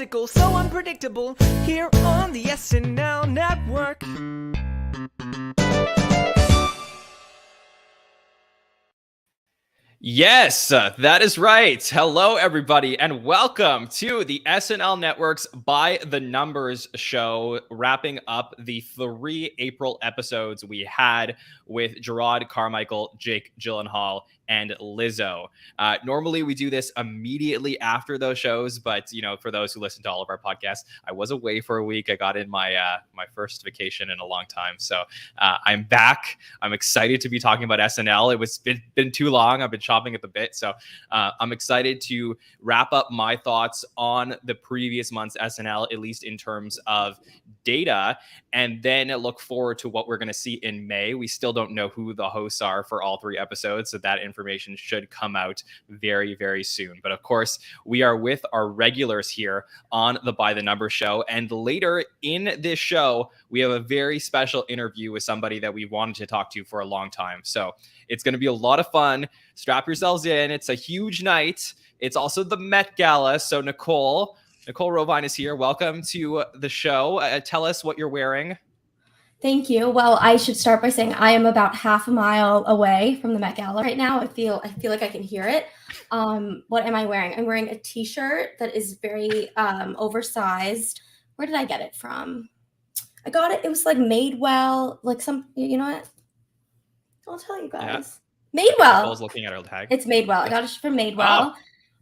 statistical, so unpredictable, here on the SNL Network. Yes, that is right. Hello, everybody, and welcome to the SNL Network's By The Numbers show, wrapping up the 3 April episodes we had with Gerard Carmichael, Jake Gyllenhaal, and Lizzo. Normally, we do this immediately after those shows, but for those who listen to all of our podcasts, I was away for a week. I got in my my first vacation in a long time, so I'm back. I'm excited to be talking about SNL. It's been too long. I've been chopping at the bit, so I'm excited to wrap up my thoughts on the previous month's SNL, at least in terms of data, and then look forward to what we're going to see in May. We still don't know who the hosts are for all 3 episodes, so that information should come out very, very soon. But of course, we are with our regulars here on the By the Numbers show, and later in this show, we have a very special interview with somebody that we wanted to talk to for a long time. So it's going to be a lot of fun. Strap yourselves in. It's a huge night. It's also the Met Gala. So Nicole Rovine is here. Welcome to the show. Tell us what you're wearing. Thank you. Well, I should start by saying I am about half a mile away from the Met Gala right now. I feel like I can hear it. What am I wearing? I'm wearing a t-shirt that is very oversized. Where did I get it from? I got it. It was like Madewell, like some, you know what? I'll tell you guys. Yeah. Madewell. Nicole's looking at her tag. It's Madewell. I got it from Madewell. Oh.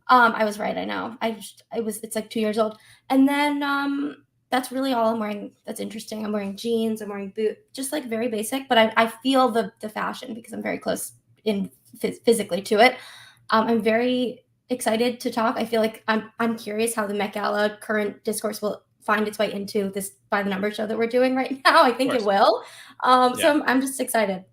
I was right. I know. It's like 2 years old. And then that's really all I'm wearing. That's interesting. I'm wearing jeans. I'm wearing boots, just like very basic. But I feel the fashion because I'm very close in physically to it. I'm very excited to talk. I feel like I'm curious how the Met Gala current discourse will find its way into this By the Numbers show that we're doing right now. I think it will. So I'm just excited.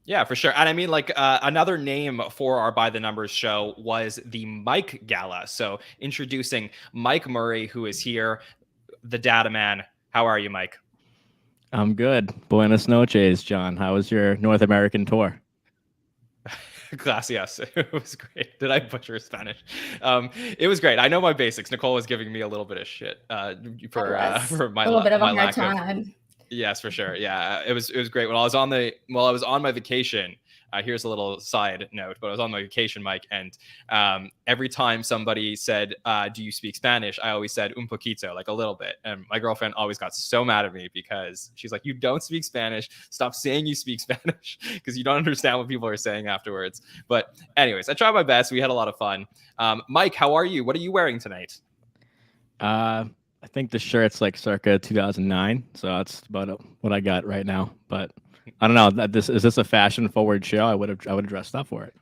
Yeah, for sure. And I mean, like another name for our By the Numbers show was the Mike Gala. So introducing Mike Murray, who is here, the data man. How are you, Mike? I'm good. Buenas noches, John. How was your North American tour? Gracias. It was great. Did I butcher Spanish? It was great. I know my basics. Nicole was giving me a little bit of shit for my a little bit of a hard time. Yes, for sure. Yeah, it was great. While I was on my vacation, here's a little side note, but I was on my vacation, Mike, and every time somebody said, do you speak Spanish? I always said un poquito, like a little bit. And my girlfriend always got so mad at me because she's like, you don't speak Spanish. Stop saying you speak Spanish because you don't understand what people are saying afterwards. But anyways, I tried my best. We had a lot of fun. Mike, how are you? What are you wearing tonight? I think the shirt's like circa 2009, so that's about what I got right now. But I don't know. Is this a fashion forward show? I would have dressed up for it.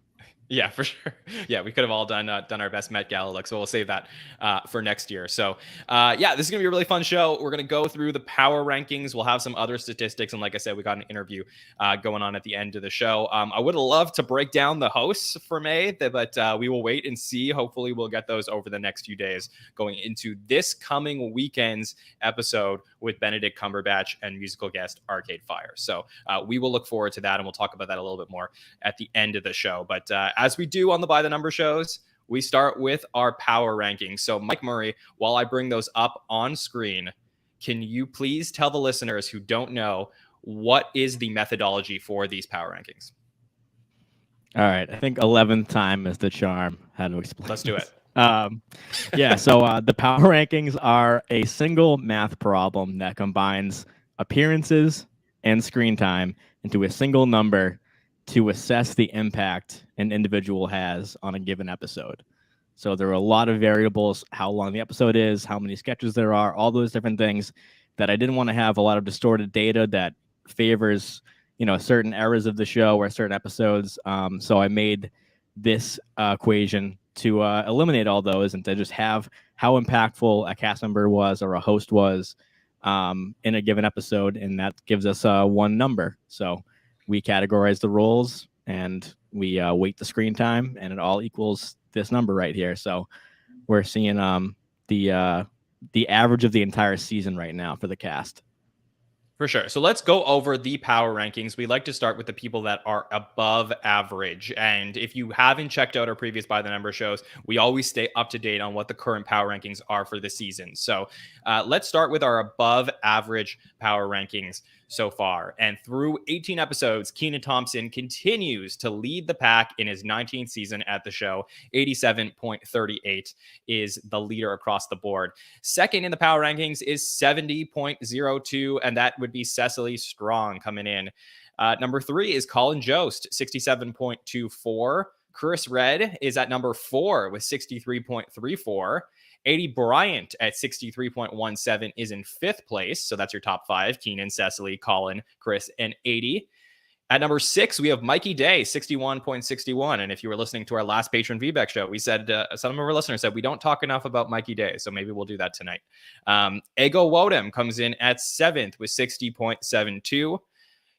Yeah, for sure. Yeah, we could have all done our best Met Gala look, so we'll save that for next year. So, yeah, this is gonna be a really fun show. We're gonna go through the power rankings. We'll have some other statistics, and like I said, we got an interview going on at the end of the show. I would love to break down the hosts for May, but we will wait and see. Hopefully, we'll get those over the next few days, going into this coming weekend's episode with Benedict Cumberbatch and musical guest Arcade Fire. So, we will look forward to that, and we'll talk about that a little bit more at the end of the show. But as we do on the By the Number shows, we start with our power rankings. So Mike Murray, while I bring those up on screen, can you please tell the listeners who don't know what is the methodology for these power rankings? All right. I think 11th time is the charm. How to explain Let's do it. Yeah. So the power rankings are a single math problem that combines appearances and screen time into a single number to assess the impact an individual has on a given episode. So there are a lot of variables, how long the episode is, how many sketches there are, all those different things that I didn't want to have a lot of distorted data that favors, certain eras of the show or certain episodes. So I made this equation to eliminate all those and to just have how impactful a cast member was or a host was in a given episode. And that gives us one number. So we categorize the roles and we weight the screen time, and it all equals this number right here. So we're seeing the average of the entire season right now for the cast. For sure. So let's go over the power rankings. We like to start with the people that are above average. And if you haven't checked out our previous By the Number shows, we always stay up to date on what the current power rankings are for the season. So let's start with our above average power rankings so far. And through 18 episodes, Kenan Thompson continues to lead the pack in his 19th season at the show. 87.38 is the leader across the board. Second in the power rankings is 70.02, and that would be Cecily Strong coming in. Number 3 is Colin Jost, 67.24. Chris Redd is at number 4 with 63.34. 80 Bryant at 63.17 is in 5th place. So that's your top 5. Kenan, Cecily, Colin, Chris, and 80. At number 6, we have Mikey Day, 61.61. And if you were listening to our last patron feedback show, we said, some of our listeners said, we don't talk enough about Mikey Day. So maybe we'll do that tonight. Ego Wodem comes in at 7th with 60.72.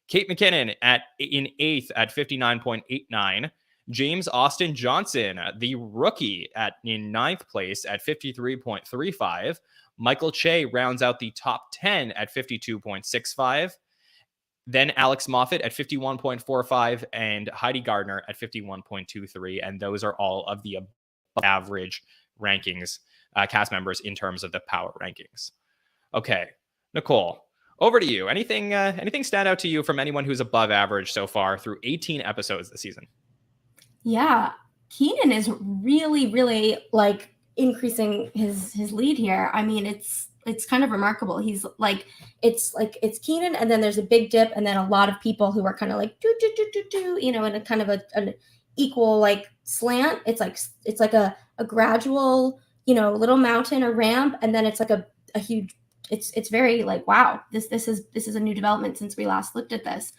Kate McKinnon in 8th at 59.89. James Austin Johnson, the rookie, in 9th place at 53.35. Michael Che rounds out the top 10 at 52.65. Then Alex Moffat at 51.45 and Heidi Gardner at 51.23. And those are all of the average rankings, cast members in terms of the power rankings. Okay, Nicole, over to you. Anything stand out to you from anyone who's above average so far through 18 episodes this season? Yeah, Kenan is really, really like increasing his lead here. I mean, it's kind of remarkable. He's like it's Kenan, and then there's a big dip, and then a lot of people who are kind of like in a kind of an equal like slant. It's like a gradual, little mountain or ramp, and then it's like a huge. It's very like, wow, this is a new development since we last looked at this.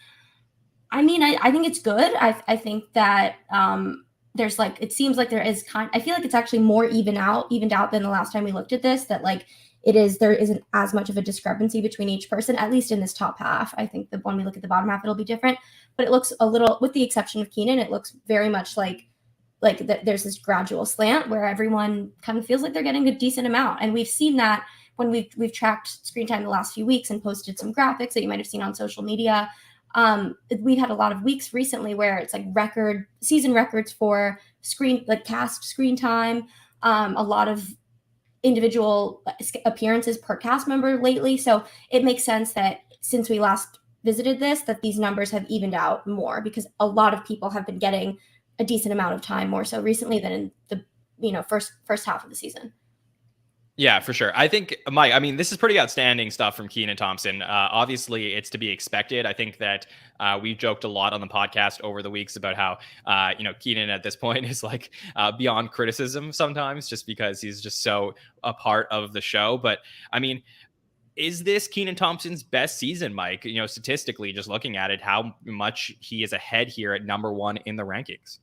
I mean, I think it's good. I think that there's like, it seems like there is I feel like it's actually more evened out than the last time we looked at this, that like there isn't as much of a discrepancy between each person, at least in this top half. I think that when we look at the bottom half, it'll be different, but it looks a little, with the exception of Kenan, it looks very much like there's this gradual slant where everyone kind of feels like they're getting a decent amount. And we've seen that when we've tracked screen time the last few weeks and posted some graphics that you might've seen on social media. We've had a lot of weeks recently where it's like season records for cast screen time, a lot of individual appearances per cast member lately. So it makes sense that since we last visited this, that these numbers have evened out more, because a lot of people have been getting a decent amount of time, more so recently than in the first half of the season. Yeah, for sure. I think, Mike, I mean, this is pretty outstanding stuff from Kenan Thompson. Obviously, it's to be expected. I think that we've joked a lot on the podcast over the weeks about how, Kenan at this point is like beyond criticism sometimes, just because he's just so a part of the show. But I mean, is this Kenan Thompson's best season, Mike? Statistically, just looking at it, how much he is ahead here at number 1 in the rankings.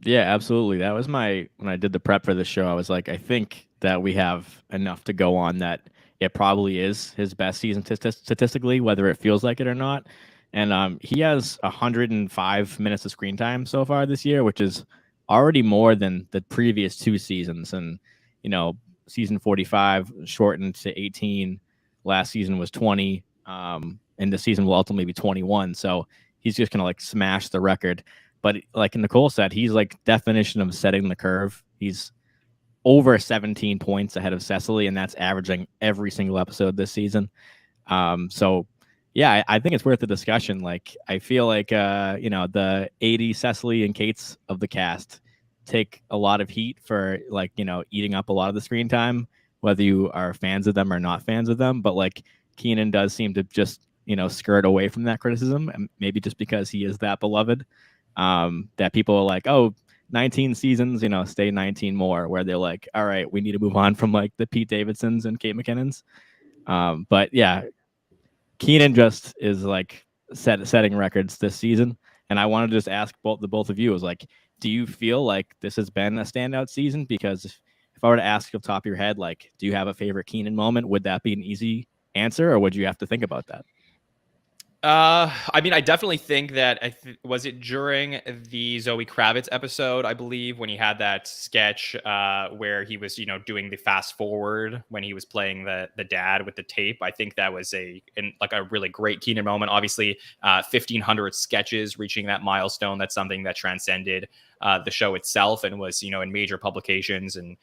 Yeah, absolutely. That was when I did the prep for the show, I was like, I think that we have enough to go on that it probably is his best season statistically, whether it feels like it or not. And he has 105 minutes of screen time so far this year, which is already more than the previous 2 seasons. And, season 45 shortened to 18. Last season was 20. And the season will ultimately be 21. So he's just going to like smash the record. But like Nicole said, he's like definition of setting the curve. He's over 17 points ahead of Cecily, and that's averaging every single episode this season. So yeah, I think it's worth the discussion. Like, I feel like, the 80 Cecily and Kates of the cast take a lot of heat for like, eating up a lot of the screen time, whether you are fans of them or not fans of them. But like Kenan does seem to just, skirt away from that criticism, and maybe just because he is that beloved. That people are like, oh, 19 seasons, stay 19 more, where they're like, all right, we need to move on from like the Pete Davidsons and Kate McKinnons. But yeah, Kenan just is like setting records this season. And I wanted to just ask both of you, is like, do you feel like this has been a standout season? Because if I were to ask off the top of your head, like, do you have a favorite Kenan moment? Would that be an easy answer, or would you have to think about that? I mean, I definitely think that was it during the Zoe Kravitz episode, I believe, when he had that sketch where he was, doing the fast forward when he was playing the dad with the tape. I think that was a really great Keenan moment. Obviously, 1,500 sketches, reaching that milestone. That's something that transcended the show itself and was, in major publications and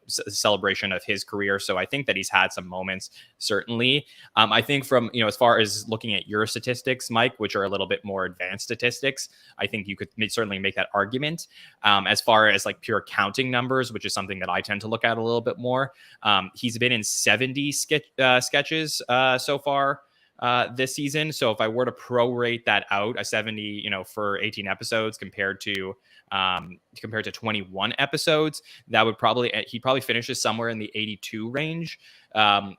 celebration of his career. So I think that he's had some moments, certainly. I think from, as far as looking at your statistics, Mike, which are a little bit more advanced statistics, I think you could certainly make that argument. As far as like pure counting numbers, which is something that I tend to look at a little bit more, he's been in 70 sketches so far this season. So if I were to prorate that out, a 70, for 18 episodes compared to 21 episodes, that would he probably finishes somewhere in the 82 range,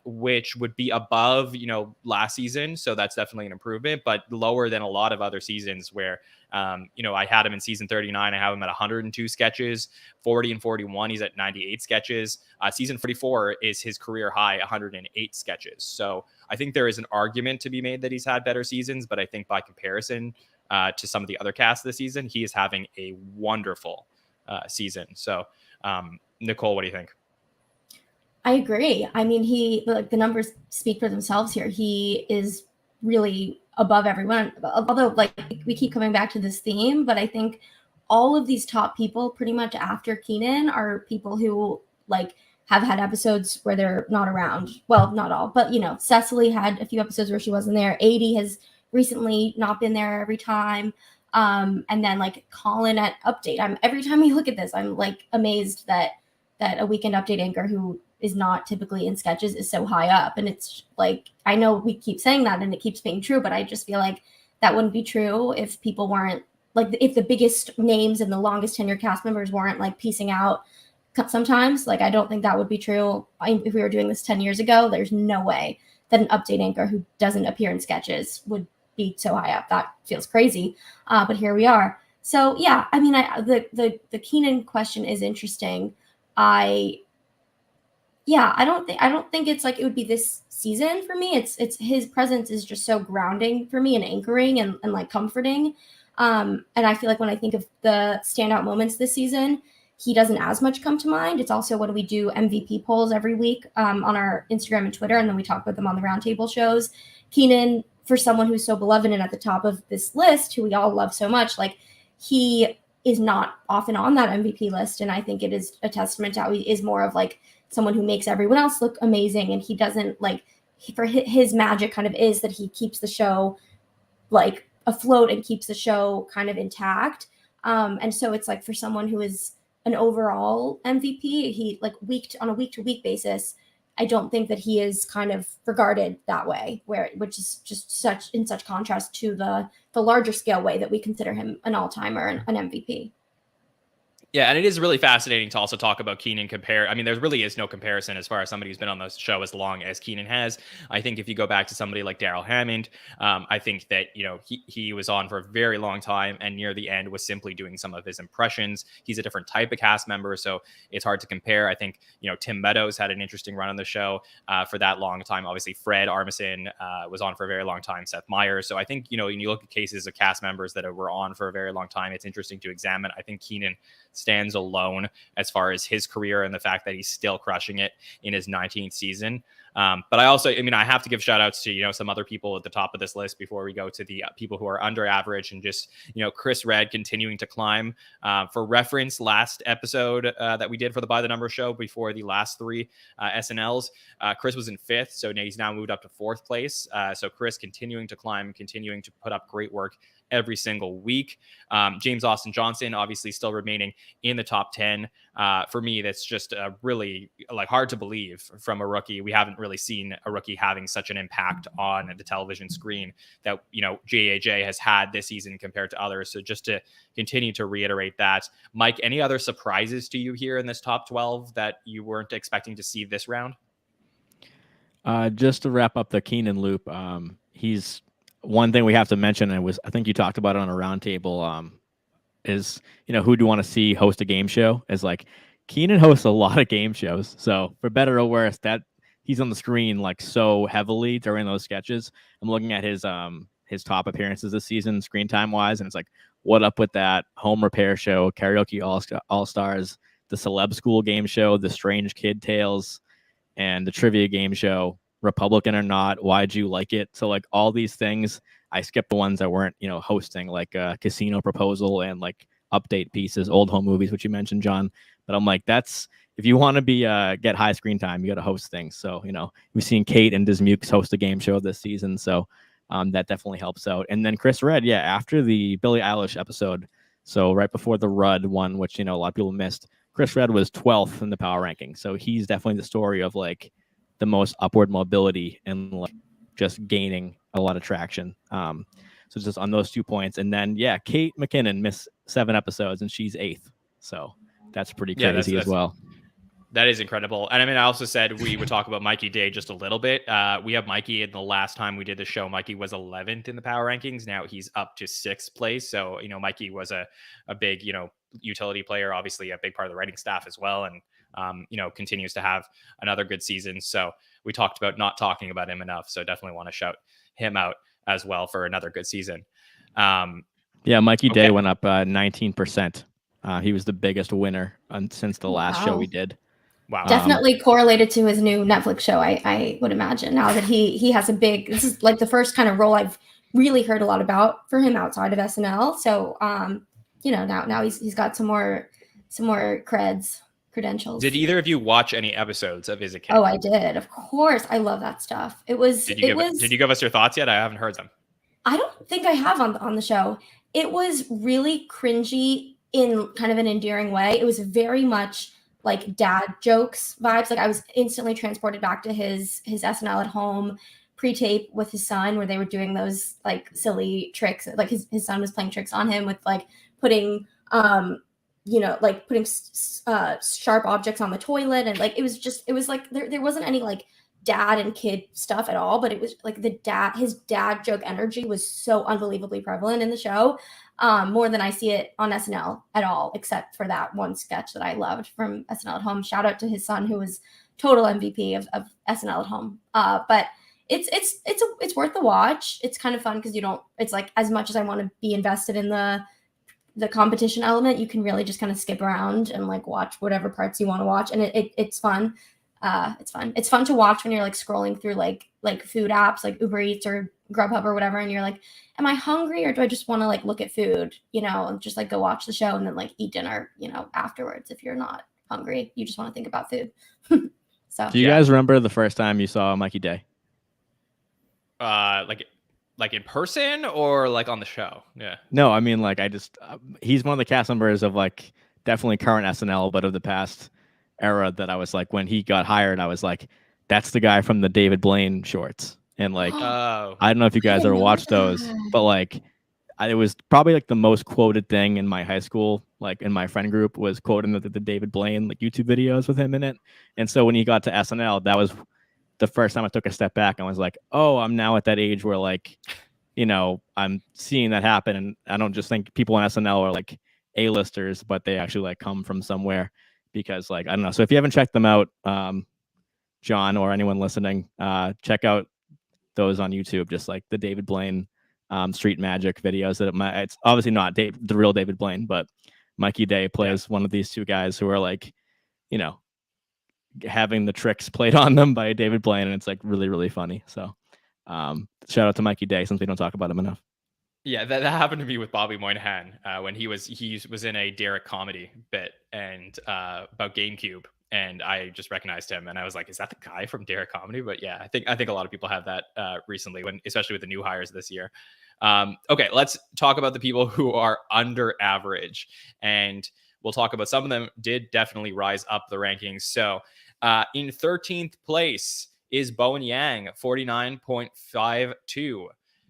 which would be above, last season. So that's definitely an improvement, but lower than a lot of other seasons where, I had him in season 39. I have him at 102 sketches, 40 and 41. He's at 98 sketches. Season 44 is his career high, 108 sketches. So I think there is an argument to be made that he's had better seasons, but I think by comparison to some of the other casts this season, he is having a wonderful season. So, Nicole, what do you think? I agree. I mean, the numbers speak for themselves here. He is really above everyone. Although, we keep coming back to this theme, but I think all of these top people, pretty much after Keenan, are people who have had episodes where they're not around. Well, not all, but Cecily had a few episodes where she wasn't there. 80 has recently not been there every time. And then Colin at Update. Every time we look at this, I'm amazed that a Weekend Update anchor who is not typically in sketches is so high up. And it's I know we keep saying that and it keeps being true, but I just feel like that wouldn't be true if people weren't if the biggest names and the longest tenured cast members weren't piecing out sometimes. I don't think that would be true. If we were doing this 10 years ago, there's no way that an Update anchor who doesn't appear in sketches would be so high up. That feels crazy. But here we are. So yeah, I mean, the Keenan question is interesting. I don't think it's it would be this season for me. It's his presence is just so grounding for me and anchoring and comforting. And I feel when I think of the standout moments this season, he doesn't as much come to mind. It's also when we do MVP polls every week on our Instagram and Twitter, and then we talk about them on the roundtable shows. Keenan, for someone who's so beloved and at the top of this list, who we all love so much, he is not often on that MVP list. And I think it is a testament to how he is more of someone who makes everyone else look amazing. And he doesn't for his magic kind of is that he keeps the show afloat and keeps the show kind of intact. And so it's for someone who is an overall MVP, he on a week-to-week basis, I don't think that he is kind of regarded that way, which is just in such contrast to the larger scale way that we consider him an all-timer and an MVP. Yeah, and it is really fascinating to also talk about Keenan compare. I mean, there really is no comparison as far as somebody who's been on the show as long as Keenan has. I think if you go back to somebody like Daryl Hammond, I think that, he was on for a very long time and near the end was simply doing some of his impressions. He's a different type of cast member, so it's hard to compare. I think, Tim Meadows had an interesting run on the show for that long time. Obviously, Fred Armisen was on for a very long time, Seth Meyers. So I think, when you look at cases of cast members that were on for a very long time, it's interesting to examine. I think Keenan stands alone as far as his career and the fact that he's still crushing it in his 19th season. But I also, I have to give shout outs to, some other people at the top of this list before we go to the people who are under average and just, Chris Redd continuing to climb. For reference, last episode that we did for the By the Numbers show before the last three SNLs, Chris was in 5th. So he's now moved up to 4th place. So Chris continuing to climb, continuing to put up great work every single week. James Austin Johnson, obviously still remaining in the top 10. For me, that's just really hard to believe from a rookie. We haven't really seen a rookie having such an impact on the television screen that, JAJ has had this season compared to others. So just to continue to reiterate that. Mike, any other surprises to you here in this top 12 that you weren't expecting to see this round? Just to wrap up the Keenan loop, he's one thing we have to mention, and I think you talked about it on a roundtable, is, who do you want to see host a game show? Is Keenan hosts a lot of game shows. So for better or worse, that he's on the screen like so heavily during those sketches. I'm looking at his top appearances this season, screen time wise, and it's like, what up with that? Home Repair Show, Karaoke All Stars, the Celeb School Game Show, the Strange Kid Tales, and the Trivia Game Show, Republican or Not, Why'd You Like It? So like all these things, I skipped the ones that weren't, hosting, like Casino Proposal and like update pieces, old home movies, which you mentioned, John. But I'm like, that's, if you want to be get high screen time, you got to host things. So we've seen Kate and Dismukes host a game show this season, so that definitely helps out. And then Chris Redd, after the Billie Eilish episode, so right before the Rudd one, which a lot of people missed, Chris Redd was 12th in the power ranking. So he's definitely the story of like the most upward mobility and like just gaining a lot of traction. So just on those 2 points. And then, Kate McKinnon missed 7 episodes and she's 8th. So that's pretty crazy as well. That is incredible. And I mean, I also said we would talk about Mikey Day just a little bit. We have Mikey in the last time we did the show. Mikey was 11th in the power rankings. Now he's up to 6th place. So, Mikey was a big, utility player, obviously a big part of the writing staff as well. And, continues to have another good season. So we talked about not talking about him enough. So definitely want to shout him out as well for another good season. Mikey Day went up 19%. He was the biggest winner since the last show we did. Wow. Definitely correlated to his new Netflix show, I would imagine, now that he has this is like the first kind of role I've really heard a lot about for him outside of SNL. So now he's got some more credentials. Did either of you watch any episodes of Is It King? Oh, I did. Of course. I love that stuff. Did you give us your thoughts yet? I haven't heard them. I don't think I have on the show. It was really cringy in kind of an endearing way. It was very much like dad jokes vibes. Like I was instantly transported back to his SNL at home pre-tape with his son, where they were doing those like silly tricks. Like his son was playing tricks on him with like putting sharp objects on the toilet, and like it was like there wasn't any like dad and kid stuff at all, but it was like his dad joke energy was so unbelievably prevalent in the show, more than I see it on SNL at all, except for that one sketch that I loved from SNL at Home. Shout out to his son, who was total MVP of SNL at Home. But it's worth the watch. It's kind of fun because it's like, as much as I want to be invested in the competition element, you can really just kind of skip around and like watch whatever parts you want to watch, and it's fun. It's fun to watch when you're like scrolling through like food apps like Uber Eats or Grubhub or whatever, and you're like, am I hungry, or do I just want to like look at food, and just like go watch the show and then like eat dinner, afterwards. If you're not hungry, you just want to think about food. So do you guys remember the first time you saw Mikey Day? Like in person or like on the show? Yeah. No, I mean, like, he's one of the cast members of like definitely current SNL, but of the past era, that I was like, when he got hired, I was like, that's the guy from the David Blaine shorts. And like, I don't know if you guys ever watched those, but like, it was probably like the most quoted thing in my high school, like in my friend group, was quoting the David Blaine like YouTube videos with him in it. And so when he got to SNL, that was the first time I took a step back and was like, oh, I'm now at that age where like, I'm seeing that happen. And I don't just think people on SNL are like A-listers, but they actually like come from somewhere, because like, I don't know. So if you haven't checked them out, John, or anyone listening, check out those on YouTube, just like the David Blaine Street Magic videos. It's obviously not the real David Blaine, but Mikey Day plays one of these two guys who are like, having the tricks played on them by David Blaine, and it's like really, really funny. So shout out to Mikey Day, since we don't talk about him enough. Yeah, that happened to me with Bobby Moynihan when he was in a Derek comedy bit and about GameCube, and I just recognized him, and I was like, is that the guy from Derek comedy? But yeah, I think a lot of people have that recently, especially with the new hires this year. Okay, let's talk about the people who are under average, and we'll talk about some of them did definitely rise up the rankings. So in 13th place is Bowen Yang, 49.52.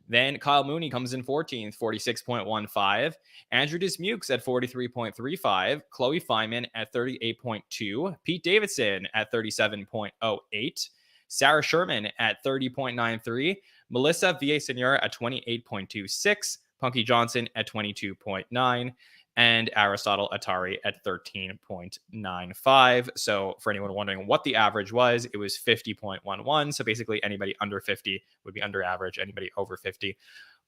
Then Kyle Mooney comes in 14th, 46.15. Andrew Dismukes at 43.35. Chloe Fineman at 38.2. Pete Davidson at 37.08. Sarah Sherman at 30.93. Melissa Villasenor at 28.26. Punky Johnson at 22.9. and Aristotle Atari at 13.95. So for anyone wondering what the average was, it was 50.11. So basically anybody under 50 would be under average, anybody over 50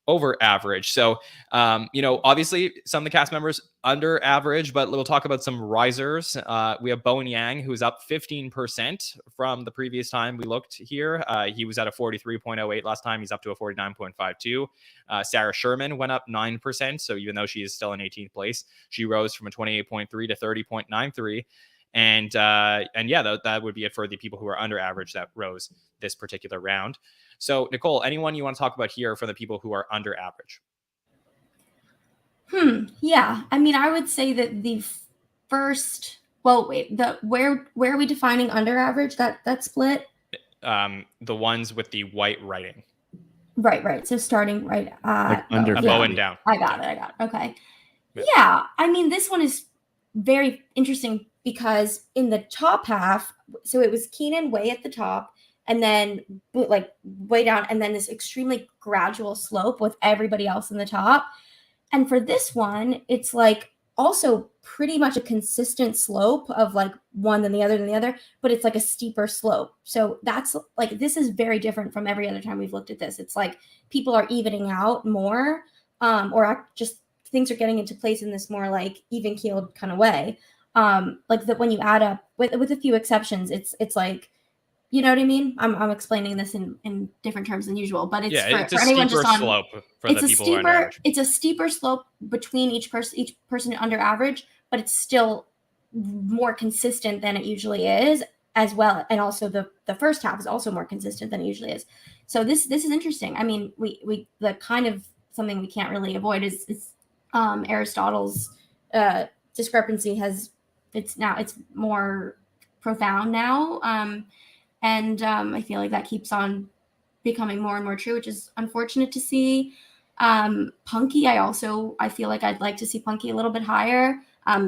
over average. So, obviously some of the cast members under average, but we'll talk about some risers. We have Bowen Yang, who's up 15% from the previous time we looked here. He was at a 43.08 last time. He's up to a 49.52. Sarah Sherman went up 9%. So even though she is still in 18th place, she rose from a 28.3 to 30.93. And yeah, that would be it for the people who are under average that rose this particular round. So, Nicole, anyone you want to talk about here for the people who are under average? Yeah. I mean, I would say that the first, where are we defining under average, that split? The ones with the white writing. Right. So starting right like under Bowen down. I got it. Okay. Yeah. I mean, this one is very interesting because in the top half, so it was Keenan way at the top, and then like way down, and then this extremely gradual slope with everybody else in the top. And for this one, it's like also pretty much a consistent slope of like one than the other, but it's like a steeper slope. So that's like, this is very different from every other time we've looked at this. It's like people are evening out more, or just things are getting into place in this more like even keeled kind of way. Like that when you add up with a few exceptions, it's like, you know what I mean? I'm explaining this in different terms than usual, but it's for anyone just on slope for the people who are under average. It's a steeper slope between each person under average, but it's still more consistent than it usually is as well. And also the first half is also more consistent than it usually is. So this is interesting. I mean, we the kind of something we can't really avoid is Aristotle's discrepancy it's more profound now. And I feel like that keeps on becoming more and more true, which is unfortunate to see. Punky, I feel like I'd like to see Punky a little bit higher.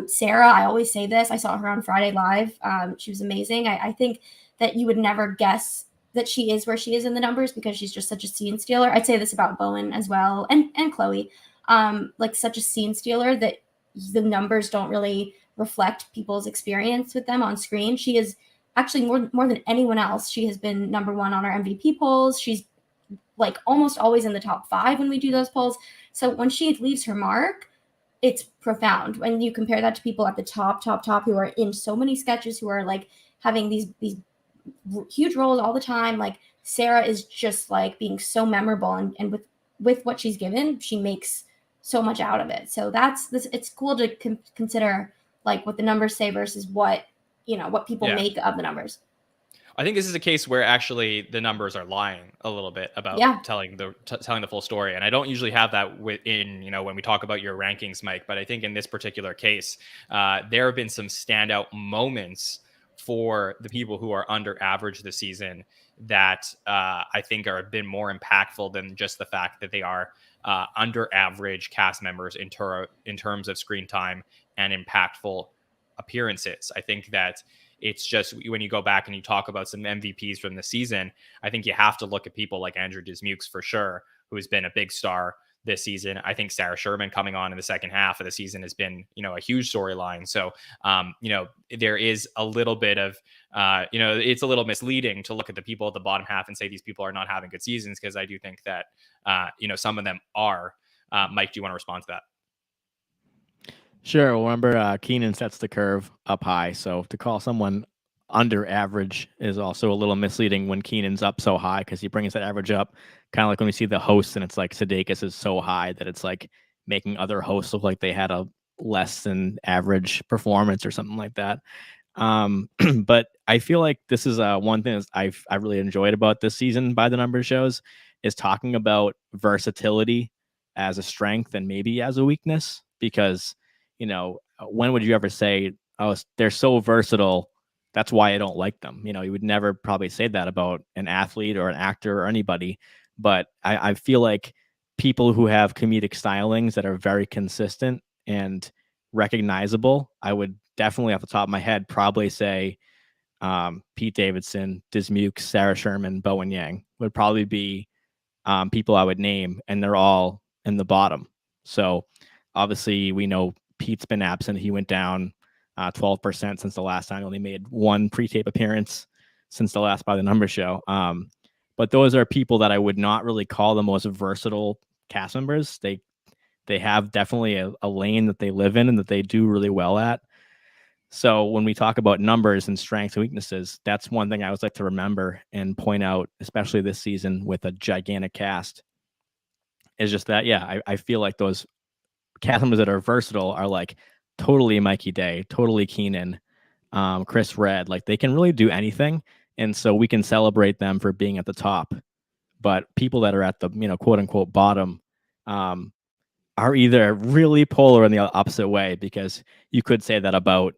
Sarah, I always say this. I saw her on Friday Live. She was amazing. I think that you would never guess that she is where she is in the numbers because she's just such a scene stealer. I'd say this about Bowen as well, and Chloe. Like such a scene stealer that the numbers don't really reflect people's experience with them on screen. She is actually more than anyone else. She has been number one on our MVP polls. She's like almost always in the top 5 when we do those polls. So when she leaves her mark, it's profound. When you compare that to people at the top who are in so many sketches, who are like having these huge roles all the time. Like Sarah is just like being so memorable, and with what she's given, she makes so much out of it. So it's cool to consider like what the numbers say versus what people make of the numbers. I think this is a case where actually the numbers are lying a little bit about telling the full story. And I don't usually have that within, when we talk about your rankings, Mike, but I think in this particular case, there have been some standout moments for the people who are under average this season that I think have been more impactful than just the fact that they are under average cast members in terms of screen time and impactful appearances. I think that it's just when you go back and you talk about some MVPs from the season, I think you have to look at people like Andrew Dismukes for sure, who has been a big star this season. I think Sarah Sherman coming on in the second half of the season has been, a huge storyline. So, there is a little bit of, it's a little misleading to look at the people at the bottom half and say these people are not having good seasons, because I do think that, some of them are. Mike, do you want to respond to that? Sure. Well, remember, Keenan sets the curve up high. So to call someone under average is also a little misleading when Keenan's up so high, because he brings that average up. Kind of like when we see the hosts and it's like Sudeikis is so high that it's like making other hosts look like they had a less than average performance or something like that. But I feel like this is one thing that I really enjoyed about this season by the numbers shows is talking about versatility as a strength and maybe as a weakness, because when would you ever say, oh, they're so versatile, that's why I don't like them? You would never probably say that about an athlete or an actor or anybody. But I feel like people who have comedic stylings that are very consistent and recognizable, I would definitely off the top of my head probably say Pete Davidson, Dismukes, Sarah Sherman, Bowen Yang would probably be people I would name, and they're all in the bottom. So obviously we know Pete's been absent. He went down 12% since the last time. Only made one pre-tape appearance since the last By the Numbers show. But those are people that I would not really call the most versatile cast members. They have definitely a lane that they live in and that they do really well at. So when we talk about numbers and strengths and weaknesses, that's one thing I always like to remember and point out, especially this season with a gigantic cast, is just that, yeah, I feel like those cast members that are versatile are like totally Mikey Day, totally Keenan, Chris Redd. Like they can really do anything. And so we can celebrate them for being at the top. But people that are at the, quote unquote bottom are either really polar in the opposite way, because you could say that about,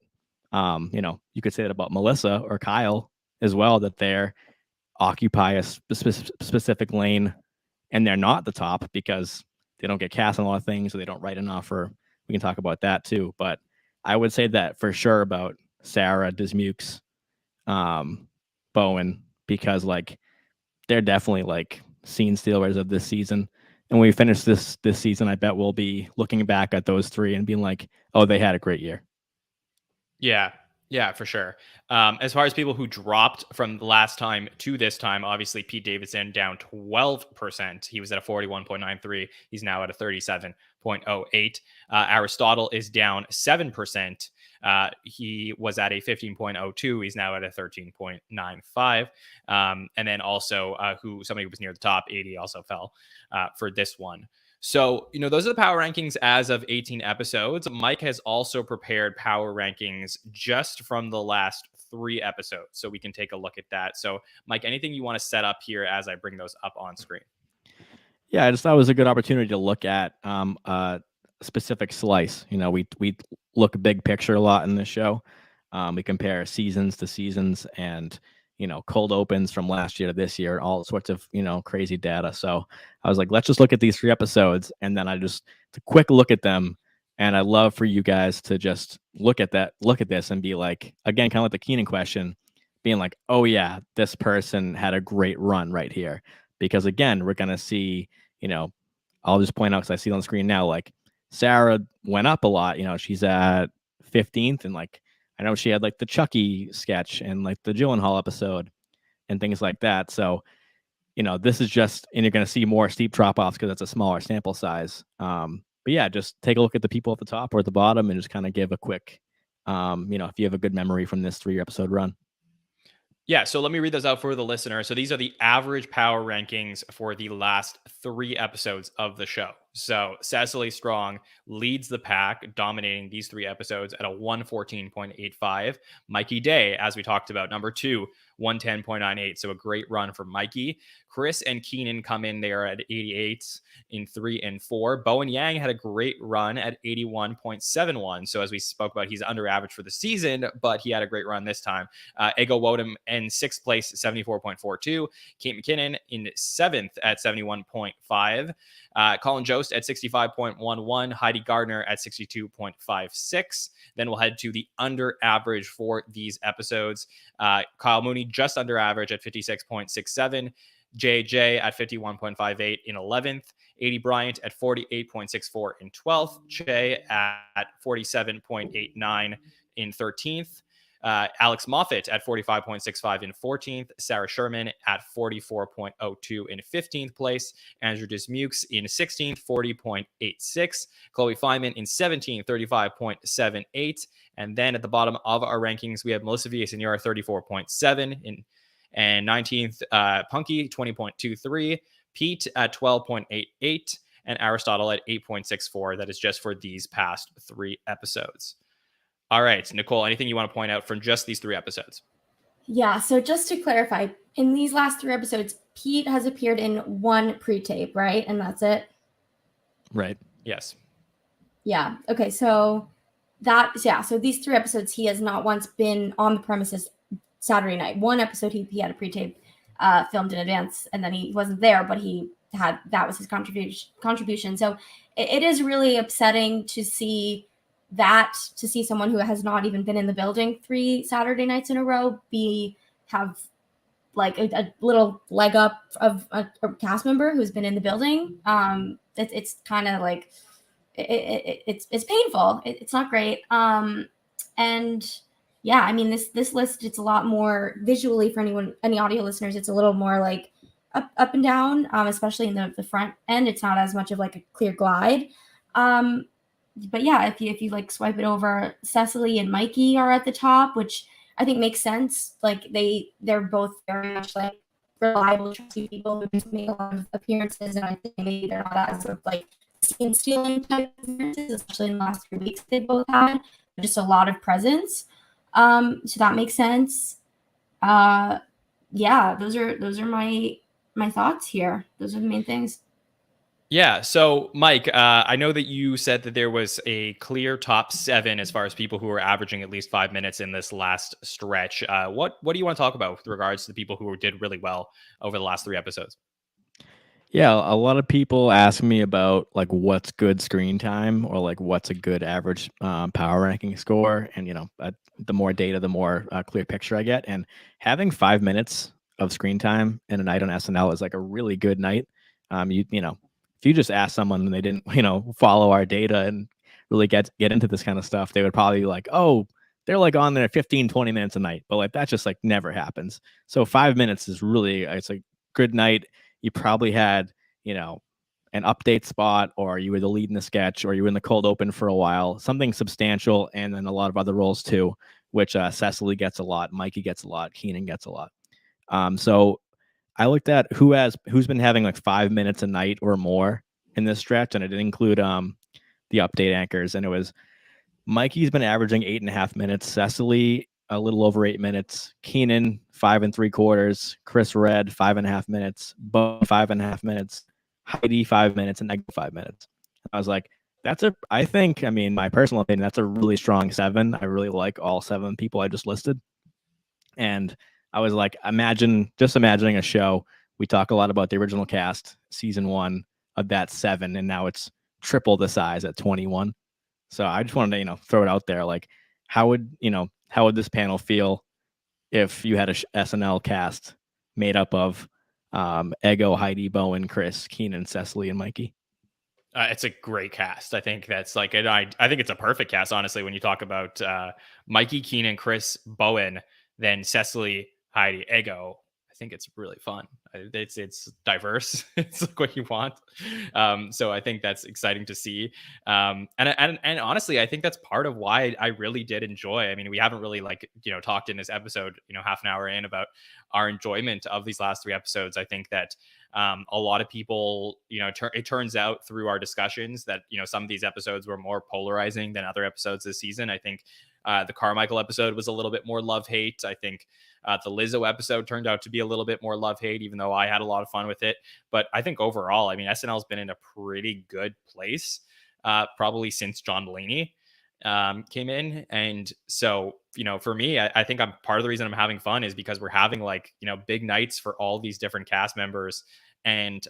you could say that about Melissa or Kyle as well, that they're occupy a specific lane and they're not the top because they don't get cast on a lot of things or they don't write enough, or we can talk about that too. But I would say that for sure about Sarah, Dismukes, Bowen, because like they're definitely like scene stealers of this season. And when we finish this season, I bet we'll be looking back at those three and being like, oh, they had a great year. Yeah, for sure. As far as people who dropped from the last time to this time, obviously Pete Davidson down 12%. He was at a 41.93. He's now at a 37.08. Aristotle is down 7%. He was at a 15.02. He's now at a 13.95. And then also somebody who was near the top, 80, also fell for this one. So, those are the power rankings as of 18 episodes. Mike has also prepared power rankings just from the last 3 episodes, so we can take a look at that. So, Mike, anything you want to set up here as I bring those up on screen? Yeah, I just thought it was a good opportunity to look at a specific slice. We look big picture a lot in this show. We compare seasons to seasons and cold opens from last year to this year, all sorts of, crazy data. So I was like, let's just look at these 3 episodes. And then to quick look at them. And I love for you guys to just look at this and be like, again, kind of like the Keenan question, being like, oh yeah, this person had a great run right here. Because again, we're going to see, I'll just point out, because I see it on the screen now, like Sarah went up a lot. She's at 15th, and like, I know she had like the Chucky sketch and like the Gyllenhaal episode and things like that. So, this is just, and you're going to see more steep drop-offs because it's a smaller sample size. But yeah, just take a look at the people at the top or at the bottom and just kind of give a quick, if you have a good memory from this 3-episode run. Yeah, so let me read those out for the listener. So these are the average power rankings for the last 3 episodes of the show. So Cecily Strong leads the pack, dominating these 3 episodes at a 114.85. Mikey Day, as we talked about, number 2, 110.98. So a great run for Mikey. Chris and Keenan come in there at 88 in 3 and 4. Bowen Yang had a great run at 81.71. So as we spoke about, he's under average for the season, but he had a great run this time. Ego Wodem in 6th place, 74.42. Kate McKinnon in 7th at 71.5. Colin Jost at 65.11. Heidi Gardner at 62.56. Then we'll head to the under average for these episodes. Kyle Mooney just under average at 56.67. JJ at 51.58 in 11th. 80 Bryant at 48.64 in 12th. Che at 47.89 in 13th. Alex Moffat at 45.65 in 14th. Sarah Sherman at 44.02 in 15th place. Andrew Dismukes in 16th, 40.86. Chloe Feynman in 17th, 35.78. And then at the bottom of our rankings, we have Melissa Villasenor, 34.7 and 19th, Punky, 20.23. Pete at 12.88. And Aristotle at 8.64. That is just for these past 3 episodes. All right, Nicole, anything you want to point out from just these 3 episodes? Yeah, so just to clarify, in these last 3 episodes, Pete has appeared in 1 pre-tape, right? And that's it? Right. Yes. Yeah. Okay, so so these 3 episodes, he has not once been on the premises Saturday night. 1 episode, he had a pre-tape filmed in advance, and then he wasn't there, but that was his contribution. So it is really upsetting to see someone who has not even been in the building 3 Saturday nights in a row have like a little leg up of a cast member who's been in the building. It's kind of like it's painful. It's not great. And yeah, I mean, this list, it's a lot more visually for any audio listeners. It's a little more like up and down, especially in the front end. It's not as much of like a clear glide. But yeah, if you like swipe it over, Cecily and Mikey are at the top, which I think makes sense. Like they're both very much like reliable, trusty people who just make a lot of appearances, and I think maybe they're not as sort of like scene stealing type of appearances, especially in the last few weeks they both had just a lot of presence. So that makes sense. Yeah, those are my thoughts here. Those are the main things. Yeah. So, Mike, I know that you said that there was a clear top 7 as far as people who were averaging at least 5 minutes in this last stretch. What do you want to talk about with regards to the people who did really well over the last 3 episodes? Yeah, a lot of people ask me about like what's good screen time or like what's a good average power ranking score, and the more data, the more clear picture I get. And having 5 minutes of screen time in a night on SNL is like a really good night. If you just ask someone and they didn't follow our data and really get into this kind of stuff, they would probably be like, oh, they're like on there 15-20 minutes a night, but like that just like never happens. So 5 minutes is really, it's a good night. You probably had, an update spot, or you were the lead in the sketch, or you were in the cold open for a while, something substantial, and then a lot of other roles too, which Cecily gets a lot, Mikey gets a lot, Keenan gets a lot. So I looked at who's been having like 5 minutes a night or more in this stretch, and it didn't include the update anchors, and it was Mikey's been averaging 8.5 minutes, Cecily a little over 8 minutes, Keenan 5 3/4, Chris Red 5.5 minutes, Bo 5.5 minutes, Heidi 5 minutes, and Nego 5 minutes. I was like, my personal opinion, that's a really strong 7. I really like all 7 people I just listed. And I was like, imagining a show. We talk a lot about the original cast, season 1 of that 7, and now it's triple the size at 21. So I just wanted to, throw it out there. Like, how would this panel feel if you had a SNL cast made up of Ego, Heidi, Bowen, Chris, Keenan, Cecily, and Mikey? It's a great cast. I think that's like, I think it's a perfect cast, honestly, when you talk about Mikey, Keenan, Chris, Bowen, then Cecily, Heidi, Ego. I think it's really fun. It's diverse. It's like what you want. So I think that's exciting to see. And honestly, I think that's part of why I really did enjoy. I mean, we haven't really talked in this episode, half an hour in, about our enjoyment of these last 3 episodes. I think that a lot of people, it turns out through our discussions that, some of these episodes were more polarizing than other episodes this season. I think the Carmichael episode was a little bit more love-hate. I think the Lizzo episode turned out to be a little bit more love-hate, even though I had a lot of fun with it. But I think overall, I mean, SNL's been in a pretty good place, probably since John Mulaney came in. And so, for me, I think part of the reason I'm having fun is because we're having big nights for all these different cast members. And,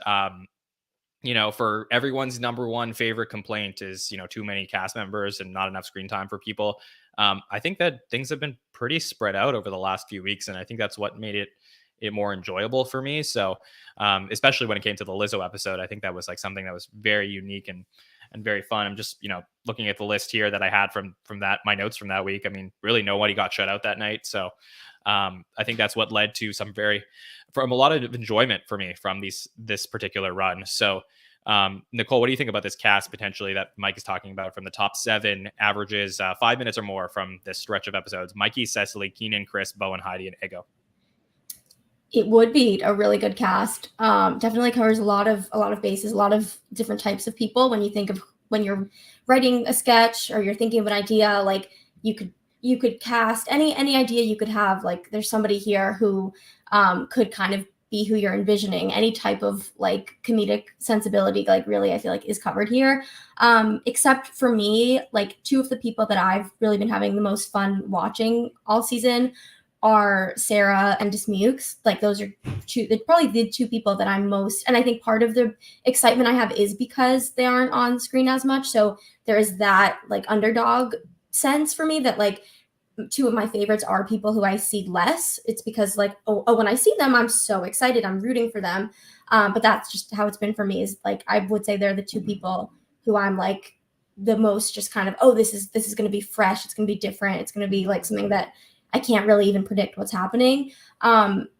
for everyone's number one favorite complaint is, too many cast members and not enough screen time for people. I think that things have been pretty spread out over the last few weeks, and I think that's what made it more enjoyable for me. So, especially when it came to the Lizzo episode, I think that was something that was very unique and very fun. I'm just, looking at the list here that I had from my notes from that week. I mean, really nobody got shut out that night. So, I think that's what led to from a lot of enjoyment for me from this particular run. So, Nicole, what do you think about this cast potentially that Mike is talking about from the top 7 averages 5 minutes or more from this stretch of episodes? Mikey, Cecily, Keenan, Chris, Bowen, Heidi, and Ego. It would be a really good cast. Definitely covers a lot of bases, a lot of different types of people. When you're writing a sketch or you're thinking of an idea, like you could cast any idea you could have. Like there's somebody here who could kind of be who you're envisioning. Any type of comedic sensibility, really, I feel like is covered here. Except for me, 2 of the people that I've really been having the most fun watching all season are Sarah and Dismukes. Those are probably the 2 people that I'm most, and I think part of the excitement I have is because they aren't on screen as much. So there is that underdog sense for me that 2 of my favorites are people who I see less. It's because when I see them, I'm so excited. I'm rooting for them. But that's just how it's been for me, is I would say they're the 2 people who I'm the most just kind of, oh, this is going to be fresh. It's going to be different. It's going to be like something that I can't really even predict what's happening.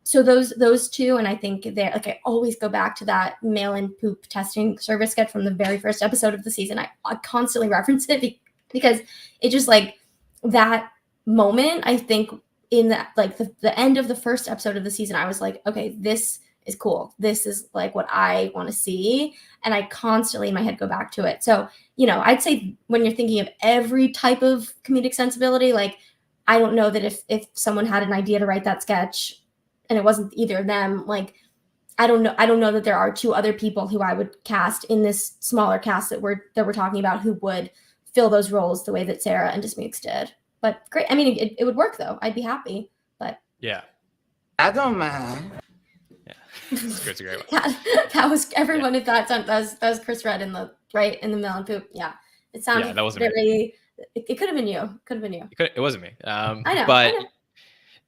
So those two, and I think they're like, I always go back to that mail-in poop testing service sketch from the very first episode of the season. I constantly reference it because it just like that moment, I think in that, like the end of the first episode of the season, I was like, okay, this is cool. This is like what I want to see. And I constantly in my head go back to it. So, you know, I'd say when you're thinking of every type of comedic sensibility, like, I don't know that if someone had an idea to write that sketch and it wasn't either of them, like, I don't know that there are two other people who I would cast in this smaller cast that we're talking about who would fill those roles the way that Sarah and Dismukes did. But great. I mean, it would work though. I'd be happy. But yeah, I don't mind. yeah, it's a great one. that was everyone. If that was Chris Redd in the mill and poop. Yeah, it sounded that wasn't very. It could have been you. Could have been you. It wasn't me. I know. But I know.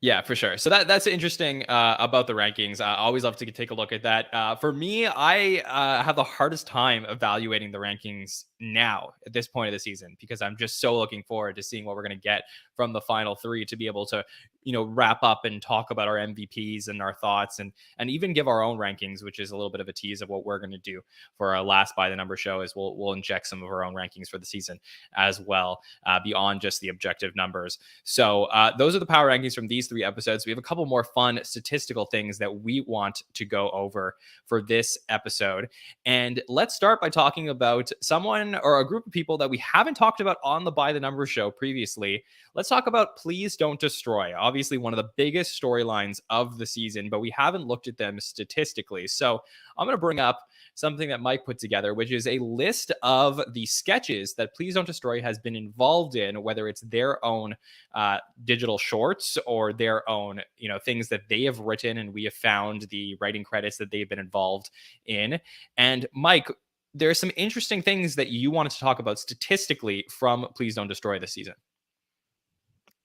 yeah, for sure. So that's interesting about the rankings. I always love to take a look at that. For me, I have the hardest time evaluating the rankings now at this point of the season because I'm just so looking forward to seeing what we're going to get from the final three to be able to, you know, wrap up and talk about our MVPs and our thoughts and even give our own rankings, which is a little bit of a tease of what we're going to do for our last By the Numbers show. Is we'll inject some of our own rankings for the season as well, beyond just the objective numbers. So those are the power rankings from these three episodes. We have a couple more fun statistical things that we want to go over for this episode. And let's start by talking about someone or a group of people that we haven't talked about on the By the Numbers show previously. Let's talk about Please Don't Destroy. Obviously, one of the biggest storylines of the season, but we haven't looked at them statistically. So I'm going to bring up something that Mike put together, which is a list of the sketches that Please Don't Destroy has been involved in, whether it's their own digital shorts or their own, you know, things that they have written, and we have found the writing credits that they've been involved in. And Mike, there's some interesting things that you wanted to talk about statistically from Please Don't Destroy this season.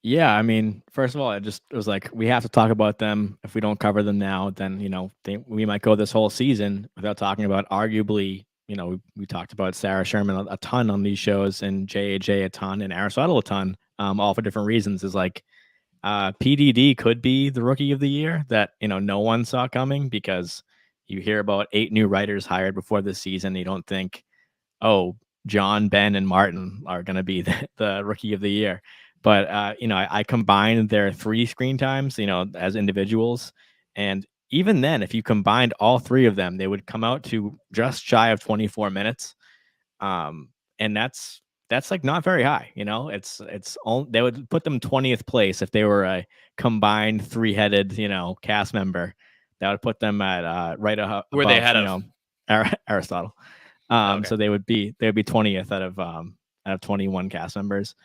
Yeah, I mean, first of all, it was like we have to talk about them. If we don't cover them now, then you know we might go this whole season without talking about. Arguably, you know, we talked about Sarah Sherman a ton on these shows, and JAJ a ton, and Aristotle a ton, all for different reasons. Is like PDD could be the rookie of the year that, you know, no one saw coming, because you hear about 8 new writers hired before this season. You don't think, oh, John, Ben, and Martin are going to be the rookie of the year. But, you know, I combined their 3 screen times, you know, as individuals. And even then, if you combined all 3 of them, they would come out to just shy of 24 minutes. And that's like not very high, you know. They would put them 20th place if they were a combined 3-headed, you know, cast member. That would put them at right above, Where they had, you know, Aristotle. Okay. So they would be 20th out of 21 cast members.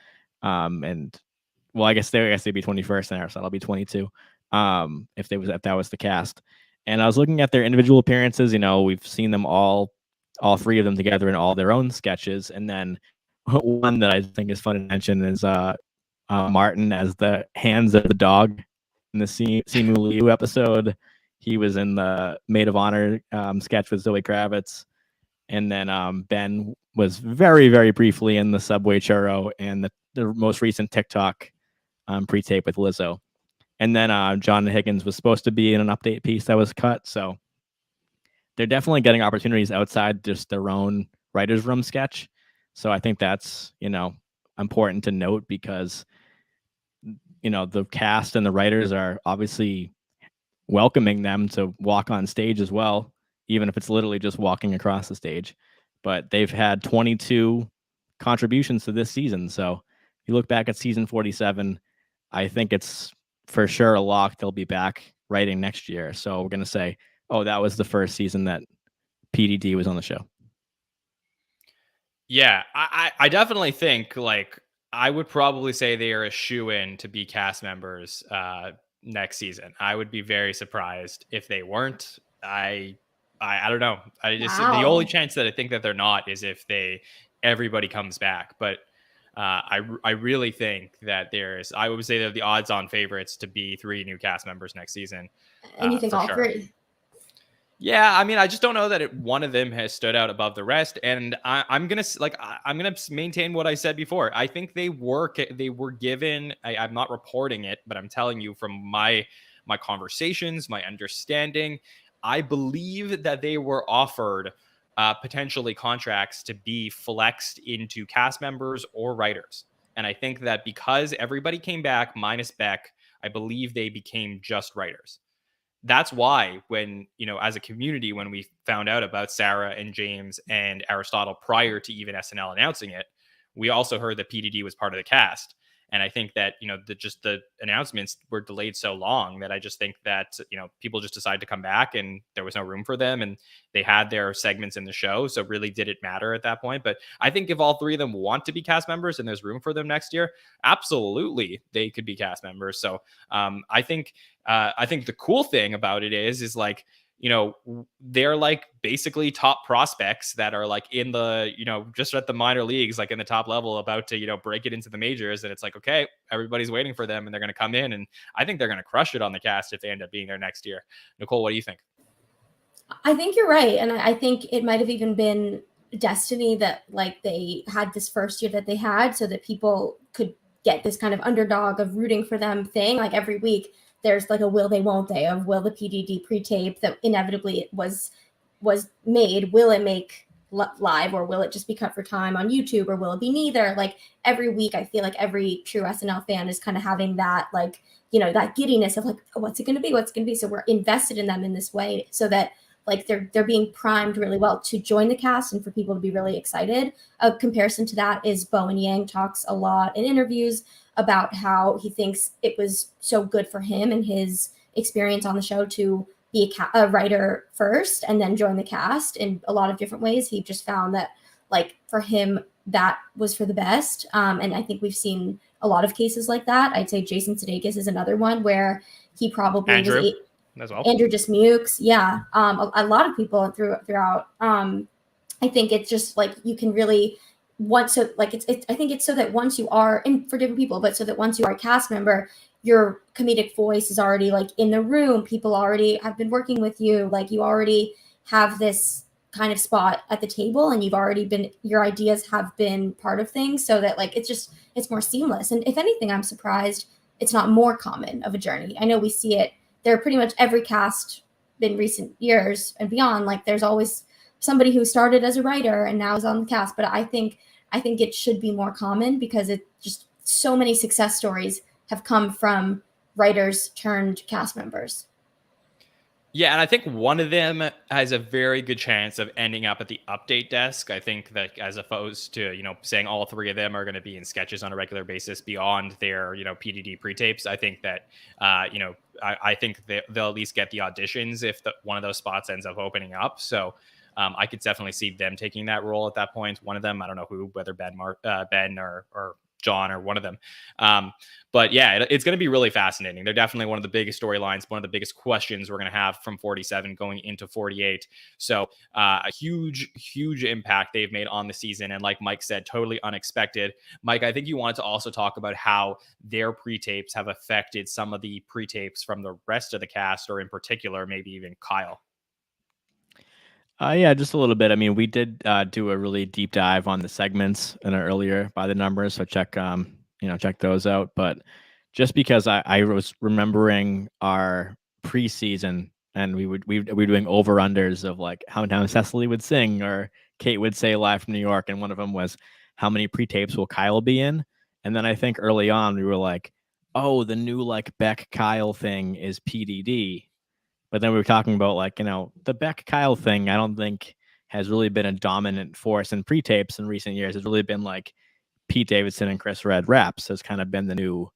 And well, I guess they'd be 21st, and Aristotle be 22. If that was the cast. And I was looking at their individual appearances. You know, we've seen them all 3 of them together in all their own sketches. And then one that I think is fun to mention is Martin as the hands of the dog in the Simu Liu episode. He was in the Maid of Honor sketch with Zoe Kravitz. And then Ben was very, very briefly in the Subway Churro and the most recent TikTok pre-tape with Lizzo. And then John Higgins was supposed to be in an update piece that was cut. So they're definitely getting opportunities outside just their own writer's room sketch. So I think that's, you know, important to note, because, you know, the cast and the writers are obviously welcoming them to walk on stage as well, even if it's literally just walking across the stage. But they've had 22 contributions to this season. So if you look back at season 47, I think it's for sure a lock they'll be back writing next year. So we're going to say, oh, that was the first season that PDD was on the show. Yeah, I definitely think, like, I would probably say they are a shoo-in to be cast members next season. I would be very surprised if they weren't. I don't know. The only chance that I think that they're not is if everybody comes back. But I really think that I would say they're the odds-on favorites to be 3 new cast members next season. And you think all sure. 3? Yeah, I mean, I just don't know that one of them has stood out above the rest, and I'm gonna I'm gonna maintain what I said before. I think they were given. I'm not reporting it, but I'm telling you from my conversations, my understanding. I believe that they were offered potentially contracts to be flexed into cast members or writers, and I think that because everybody came back minus Beck, I believe they became just writers. That's why when, as a community, when we found out about Sarah and James and Aristotle prior to even SNL announcing it, we also heard that PDD was part of the cast. And I think that, the announcements were delayed so long that I just think that, people just decided to come back and there was no room for them. And they had their segments in the show. So really did it matter at that point? But I think if all three of them want to be cast members and there's room for them next year, absolutely they could be cast members. So I think the cool thing about it is like, they're like basically top prospects that are like in the, just at the minor leagues, like in the top level, about to, break it into the majors. And it's like, okay, everybody's waiting for them and they're going to come in. And I think they're going to crush it on the cast if they end up being there next year. Nicole, what do you think? I think you're right. And I think it might have even been destiny that like they had this first year that they had so that people could get this kind of underdog of rooting for them thing. Like every week there's like a will they won't they of will the PDD pre-tape that inevitably was made, will it make live or will it just be cut for time on YouTube or will it be neither? Like every week I feel like every true SNL fan is kind of having that like, that giddiness of like, oh, what's it going to be? What's going to be? So we're invested in them in this way so that like they're being primed really well to join the cast and for people to be really excited. A comparison to that is Bowen Yang talks a lot in interviews about how he thinks it was so good for him and his experience on the show to be a writer first and then join the cast in a lot of different ways. He just found that like for him, that was for the best. And I think we've seen a lot of cases like that. I'd say Jason Sudeikis is another one where he probably Andrew as well. Andrew Dismukes. Yeah. A lot of people throughout. I think it's just like you can really I think it's so that once you are, and for different people, but so that once you are a cast member, your comedic voice is already like in the room. People already have been working with you. Like you already have this kind of spot at the table and your ideas have been part of things so that like, it's more seamless. And if anything, I'm surprised it's not more common of a journey. I know we see it. There are pretty much every cast in recent years and beyond. Like there's always somebody who started as a writer and now is on the cast. But I think it should be more common because it just so many success stories have come from writers turned cast members. Yeah, and I think one of them has a very good chance of ending up at the update desk. I think that as opposed to, saying all three of them are going to be in sketches on a regular basis beyond their, PDD pre-tapes, I think that, I think they'll at least get the auditions if one of those spots ends up opening up. So I could definitely see them taking that role at that point. One of them, I don't know who, whether Ben or John or one of them. But yeah, it's going to be really fascinating. They're definitely one of the biggest storylines, one of the biggest questions we're going to have from 47 going into 48. So a huge, huge impact they've made on the season. And like Mike said, totally unexpected. Mike, I think you wanted to also talk about how their pre-tapes have affected some of the pre-tapes from the rest of the cast, or in particular, maybe even Kyle. Yeah, just a little bit. I mean, we did do a really deep dive on the segments in our earlier By the Numbers, so check those out. But just because I was remembering our preseason, and we were doing over unders of like how many times Cecily would sing or Kate would say live from New York, and one of them was how many pre-tapes will Kyle be in? And then I think early on we were like, oh, the new like Beck Kyle thing is PDD. But then we were talking about like, the Beck Kyle thing, I don't think has really been a dominant force in pre-tapes in recent years. It's really been like Pete Davidson and Chris Red Raps has kind of been the new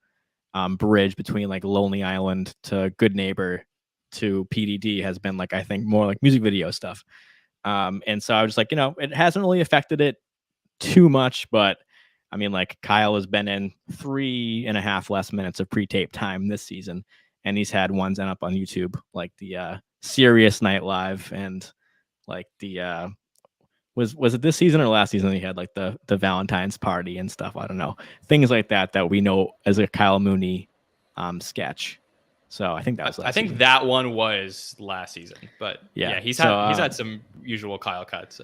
bridge between like Lonely Island to Good Neighbor to PDD has been like, I think more like music video stuff. And so I was just like, it hasn't really affected it too much, but I mean, like Kyle has been in 3.5 less minutes of pre-tape time this season. And he's had ones end up on YouTube, like the Serious Night Live and like the was it this season or last season he had like the Valentine's party and stuff. I don't know. Things like that we know as a Kyle Mooney sketch. So I think that was I last think season. that one was last season, but Yeah. he's So, had some usual Kyle cuts.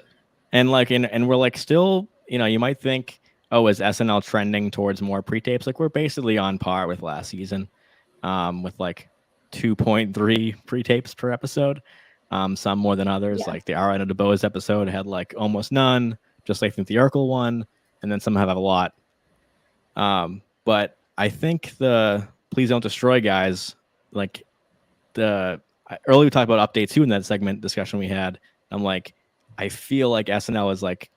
And like, and we're like still, you might think, oh, is SNL trending towards more pre-tapes? Like we're basically on par with last season, with like 2.3 pre-tapes per episode. Some more than others. Yeah. Like the Ariana DeBose episode had like almost none, just like the Theoretical one, and then some have a lot. But I think the Please Don't Destroy guys, like earlier we talked about updates too in that segment discussion we had. I'm like, I feel like SNL is like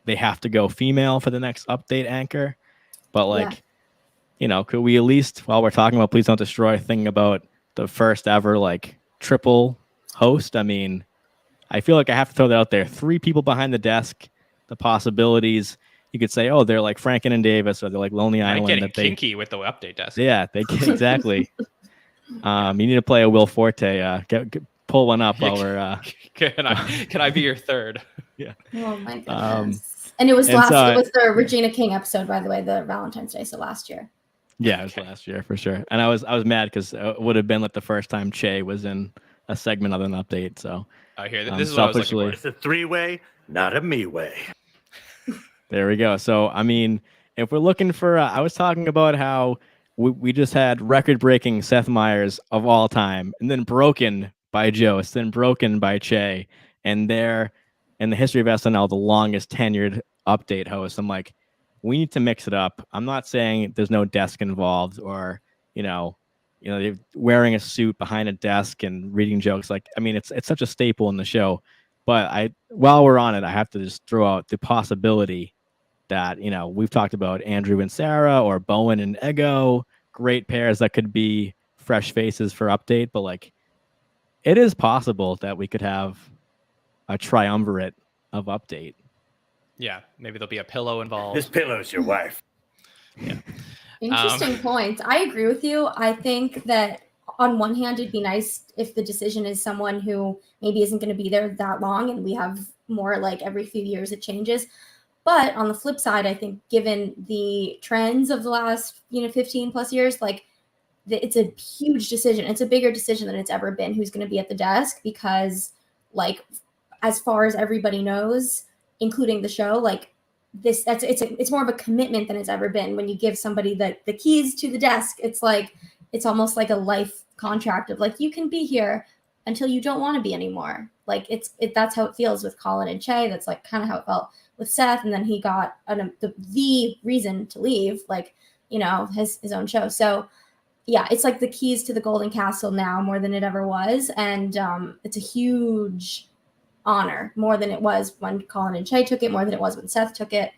they have to go female for the next update anchor, but like, could we at least, while we're talking about Please Don't Destroy, think about the first ever like triple host? I mean, I feel like I have to throw that out there. 3 people behind the desk, the possibilities. You could say, oh, they're like Franken and Davis, or they're like Lonely Island. Getting kinky with the update desk. Yeah, they exactly. You need to play a Will Forte. Pull one up while we're. Can I be your third? Yeah. Oh my goodness. And it was it was the Regina King episode, by the way, the Valentine's Day, so last year. Yeah, it was last year for sure. And I was mad because it would have been like the first time Che was in a segment other than update. So this is what I was looking for. It's a 3-way, not a me way. There we go. So I mean, if we're looking for, I was talking about how we just had record-breaking Seth Meyers of all time, and then broken by Jost, then broken by Che, and they're in the history of SNL the longest tenured update host. I'm like, we need to mix it up. I'm not saying there's no desk involved, or they're wearing a suit behind a desk and reading jokes. Like, I mean, it's such a staple in the show. But while we're on it, I have to just throw out the possibility that, we've talked about Andrew and Sarah, or Bowen and Ego, great pairs that could be fresh faces for update. But like, it is possible that we could have a triumvirate of update. Yeah, maybe there'll be a pillow involved. This pillow's your wife. Yeah. Interesting point. I agree with you. I think that on one hand, it'd be nice if the decision is someone who maybe isn't going to be there that long, and we have more like every few years it changes. But on the flip side, I think given the trends of the last 15 plus years, like it's a huge decision. It's a bigger decision than it's ever been who's going to be at the desk, because like as far as everybody knows, including the show, like it's more of a commitment than it's ever been. When you give somebody the keys to the desk, it's almost like a life contract of like, you can be here until you don't want to be anymore. Like that's how it feels with Colin and Che. That's like kind of how it felt with Seth, and then he got the reason to leave, like his own show. So yeah, it's like the keys to the Golden Castle now more than it ever was, and it's a huge honor, more than it was when Colin and Che took it, more than it was when Seth took it.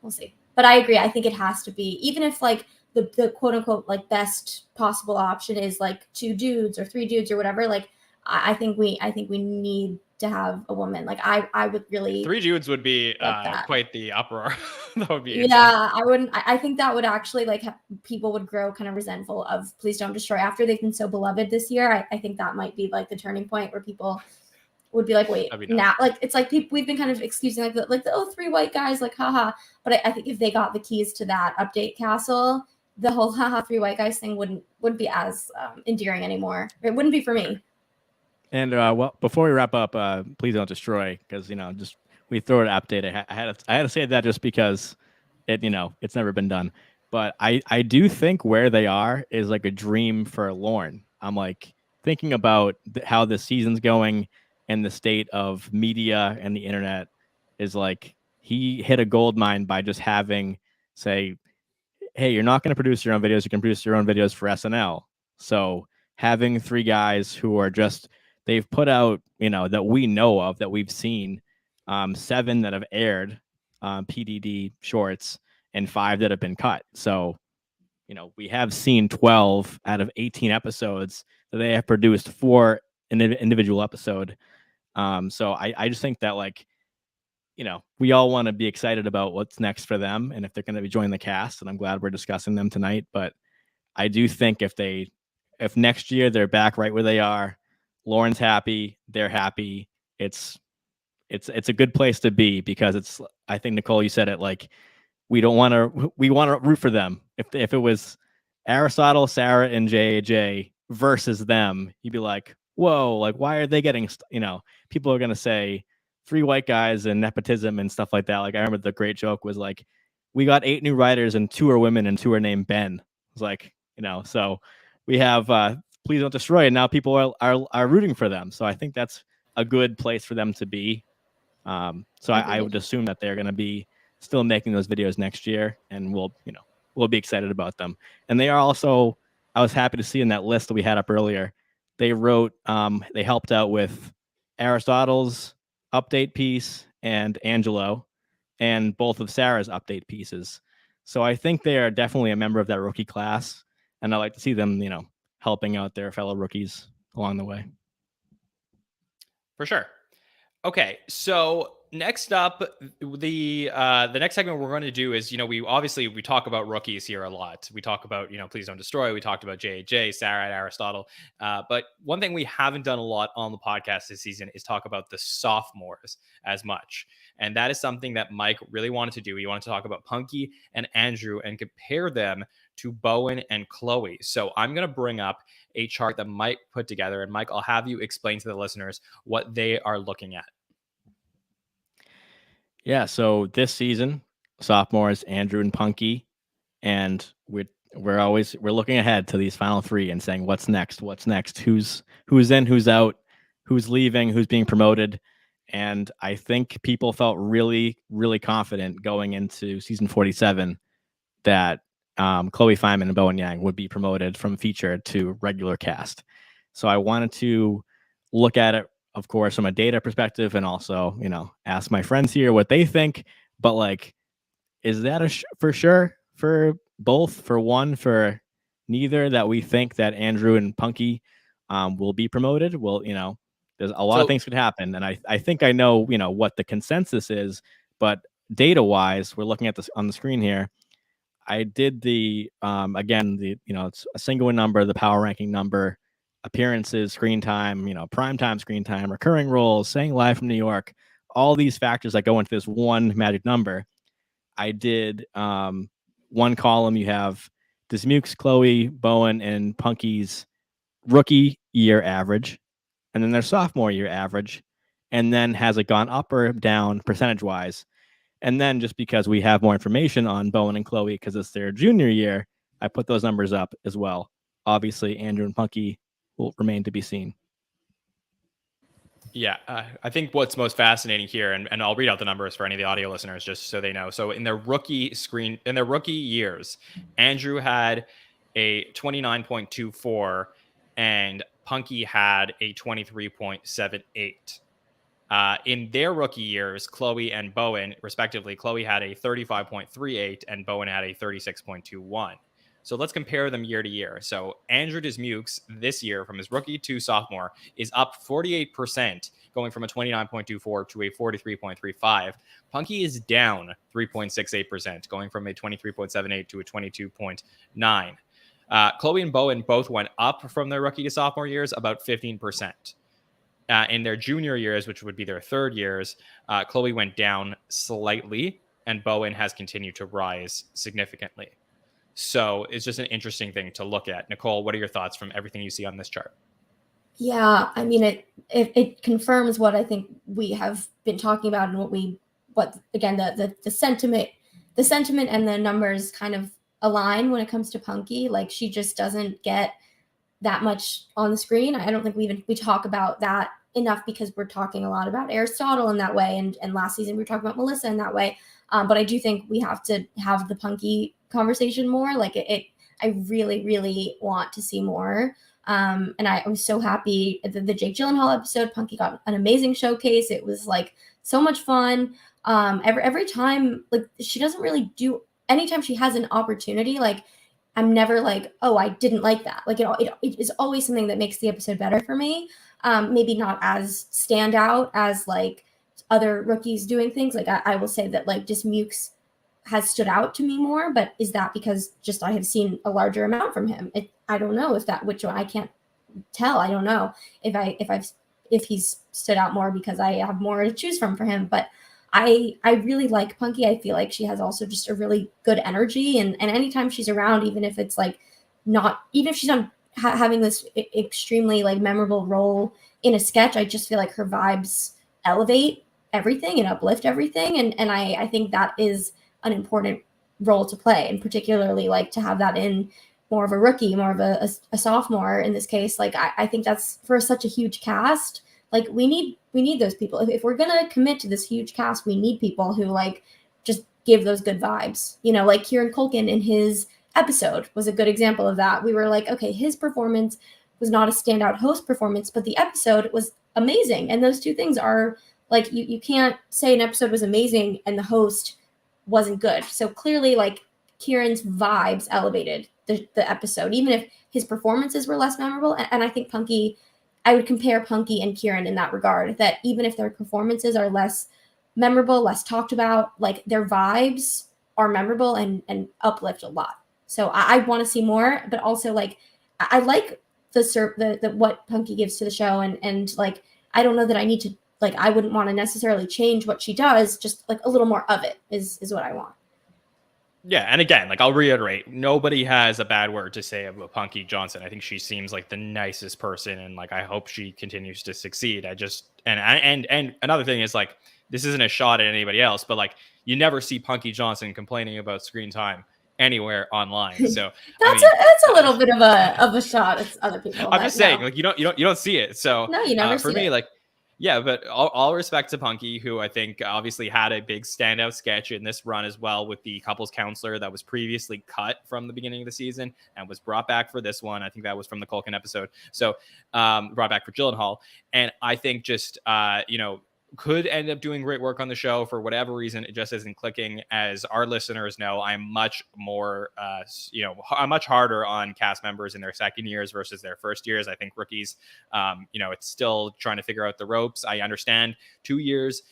We'll see. But I agree. I think it has to be, even if like the quote unquote like best possible option is like 2 dudes or 3 dudes or whatever. Like I think we need to have a woman. Like I would really 3 dudes would be quite the uproar. That would be insane. I wouldn't. I think that would actually like people would grow kind of resentful of Please Don't Destroy after they've been so beloved this year. I think that might be like the turning point where people would be like, wait, now, like it's like we've been kind of excusing like the 3 white guys, like haha. But I think if they got the keys to that update castle, the whole haha 3 white guys thing wouldn't be as endearing anymore. It wouldn't be for me. And well, before we wrap up, Please Don't Destroy, because just we throw it update. I had to say that just because it's never been done. But I do think where they are is like a dream for Lorne. I'm like thinking about how the season's going and the state of media and the internet is like he hit a gold mine by just having say, hey, you're not going to produce your own videos. You can produce your own videos for SNL. So having 3 guys who are just they've put out, that we know of, that we've seen, 7 that have aired PDD shorts and 5 that have been cut. So, we have seen 12 out of 18 episodes that they have produced for an individual episode. So I just think that like, we all want to be excited about what's next for them and if they're going to be joining the cast. And I'm glad we're discussing them tonight. But I do think if next year they're back right where they are, Lauren's happy, they're happy. It's a good place to be, because I think Nicole, you said it, like we want to root for them. If it was Aristotle, Sarah, and JJ versus them, you'd be like, whoa, like why are they getting, people are going to say 3 white guys and nepotism and stuff like that. Like I remember the great joke was like, we got 8 new writers and 2 are women and 2 are named Ben. It was like, so we have Please Don't Destroy, and now people are rooting for them. So I think that's a good place for them to be. So I would assume that they're going to be still making those videos next year, and we'll be excited about them. And they are also, I was happy to see in that list that we had up earlier, they helped out with Aristotle's update piece and Angelo, and both of Sarah's update pieces. So I think they are definitely a member of that rookie class, and I like to see them, helping out their fellow rookies along the way. For sure. Okay, so next up, the next segment we're going to do is, we talk about rookies here a lot. We talk about, Please Don't Destroy. We talked about JJ, Sarah, and Aristotle. But one thing we haven't done a lot on the podcast this season is talk about the sophomores as much. And that is something that Mike really wanted to do. He wanted to talk about Punky and Andrew and compare them to Bowen and Chloe. So I'm going to bring up a chart that Mike put together. And Mike, I'll have you explain to the listeners what they are looking at. Yeah, so this season, sophomores, Andrew and Punky, and we're looking ahead to these final 3 and saying, what's next? Who's in, who's out, who's leaving, who's being promoted. And I think people felt really, really confident going into season 47 that Chloe Fineman and Bowen Yang would be promoted from featured to regular cast. So I wanted to look at it, of course, from a data perspective, and also, ask my friends here what they think. But like, is that for sure for both, for one, for neither, that we think that Andrew and Punky will be promoted? Well, there's a lot of things could happen. And I think I know, what the consensus is, but data wise, we're looking at this on the screen here. I did it's a single number, the power ranking number, appearances, screen time, primetime screen time, recurring roles, saying live from New York, all these factors that go into this one magic number. I did one column. You have Dismukes, Chloe, Bowen, and Punky's rookie year average, and then their sophomore year average, and then has it gone up or down percentage wise. And then just because we have more information on Bowen and Chloe because it's their junior year, I put those numbers up as well. Obviously, Andrew and Punky will remain to be seen. Yeah, I think what's most fascinating here, and I'll read out the numbers for any of the audio listeners just so they know. So in their rookie years, Andrew had a 29.24 and Punky had a 23.78. In their rookie years, Chloe and Bowen, respectively, Chloe had a 35.38 and Bowen had a 36.21. So let's compare them year to year. So Andrew Dismukes this year, from his rookie to sophomore, is up 48%, going from a 29.24 to a 43.35. Punky is down 3.68%, going from a 23.78 to a 22.9. Chloe and Bowen both went up from their rookie to sophomore years about 15%. In their junior years, which would be their third years, Chloe went down slightly and Bowen has continued to rise significantly. So it's just an interesting thing to look at. Nicole, what are your thoughts from everything you see on this chart? Yeah, I mean, it confirms what I think we have been talking about, and what again, the sentiment and the numbers kind of align when it comes to Punky. Like, she just doesn't get that much on the screen. I don't think we talk about that enough because we're talking a lot about Aristotle in that way, and last season we were talking about Melissa in that way. But I do think we have to have the Punky conversation more. Like, I really, really want to see more. And I was so happy at the Jake Gyllenhaal episode. Punky got an amazing showcase. It was like so much fun. Every time, like, she doesn't really do. Anytime she has an opportunity, like, I'm never like, oh, I didn't like that. Like, it is always something that makes the episode better for me. Maybe not as standout as like other rookies doing things. Like, I will say that like Dismukes has stood out to me more, but is that because just I have seen a larger amount from him? I don't know which one. I can't tell. I don't know if he's stood out more because I have more to choose from for him. But I really like Punky. I feel like she has also just a really good energy, and anytime she's around, even if it's like not, even if she's not having this extremely like memorable role in a sketch, I just feel like her vibes elevate everything and uplift everything. And I think that is an important role to play, and particularly like to have that in more of a rookie, more of a sophomore in this case. Like I think that's, for such a huge cast, like we need those people. If we're gonna commit to this huge cast, we need people who like just give those good vibes. You know, like Kieran Culkin in his episode was a good example of that. We were like, okay, his performance was not a standout host performance, but the episode was amazing. And those two things are like, you can't say an episode was amazing and the host wasn't good. So clearly, like, Kieran's vibes elevated the episode, even if his performances were less memorable. And I think Punky, I would compare Punky and Kieran in that regard, that even if their performances are less memorable, less talked about, like their vibes are memorable and uplift a lot. So I want to see more, but also like I like the what Punky gives to the show, and like I don't know that I need to, like, I wouldn't want to necessarily change what she does, just like a little more of it is what I want. Yeah, and again, like I'll reiterate, nobody has a bad word to say about Punky Johnson. I think she seems like the nicest person, and like I hope she continues to succeed. I just and another thing is, like, this isn't a shot at anybody else, but like you never see Punky Johnson complaining about screen time anywhere online. So that's a little bit of a shot at other people. I'm just saying, like you don't see it. So no, you never for see me, it. like, yeah, but all respect to Punky, who I think obviously had a big standout sketch in this run as well, with the couples counselor that was previously cut from the beginning of the season and was brought back for this one. I think that was from the Culkin episode. So brought back for Gyllenhaal. And I think just, could end up doing great work on the show. For whatever reason, it just isn't clicking. As our listeners know, I'm much more, I'm much harder on cast members in their second years versus their first years. I think rookies, it's still trying to figure out the ropes. I understand 2 years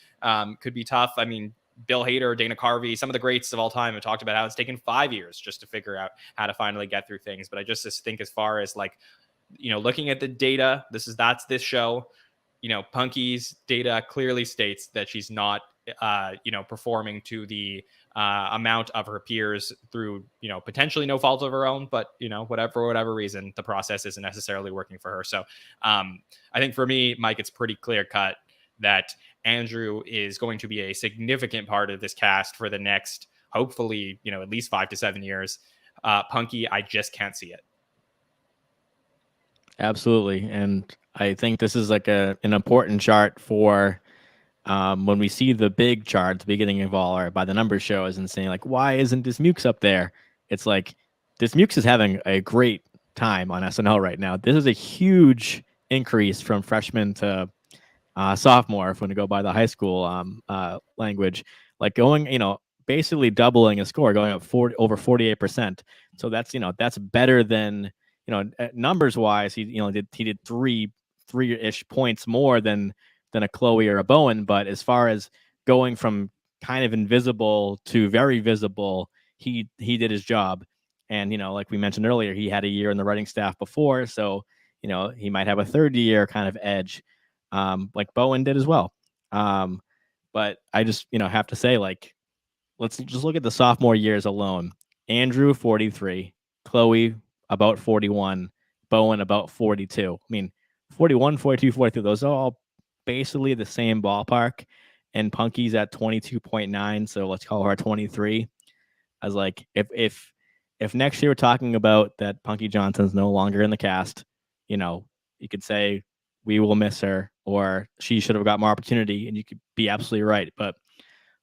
could be tough. I mean, Bill Hader, Dana Carvey, some of the greats of all time have talked about how it's taken 5 years just to figure out how to finally get through things. But I just think, as far as like, looking at the data, that's this show. Punky's data clearly states that she's not, performing to the amount of her peers through, potentially no fault of her own, but, for whatever reason, the process isn't necessarily working for her. So I think for me, Mike, it's pretty clear cut that Andrew is going to be a significant part of this cast for the next, hopefully, at least 5 to 7 years. Punky, I just can't see it. Absolutely. And I think this is like an important chart for when we see the big chart, the beginning of all our By the Numbers shows, and saying like, why isn't Dismukes up there? It's like Dismukes is having a great time on SNL right now. This is a huge increase from freshman to sophomore, if we want to go by the high school language, like going, basically doubling a score, going up over 48%. So that's better than, numbers wise, he did three-ish points more than a Chloe or a Bowen. But as far as going from kind of invisible to very visible, he did his job. And like we mentioned earlier, he had a year in the writing staff before, so he might have a third year kind of edge, like Bowen did as well. But I just have to say, like, let's just look at the sophomore years alone. Andrew 43, Chloe about 41, Bowen about 42. I mean, 41, 42, 43, those are all basically the same ballpark. And Punky's at 22.9, so let's call her 23. I was like, if next year we're talking about that Punky Johnson's no longer in the cast, you could say we will miss her, or she should have got more opportunity, and you could be absolutely right. But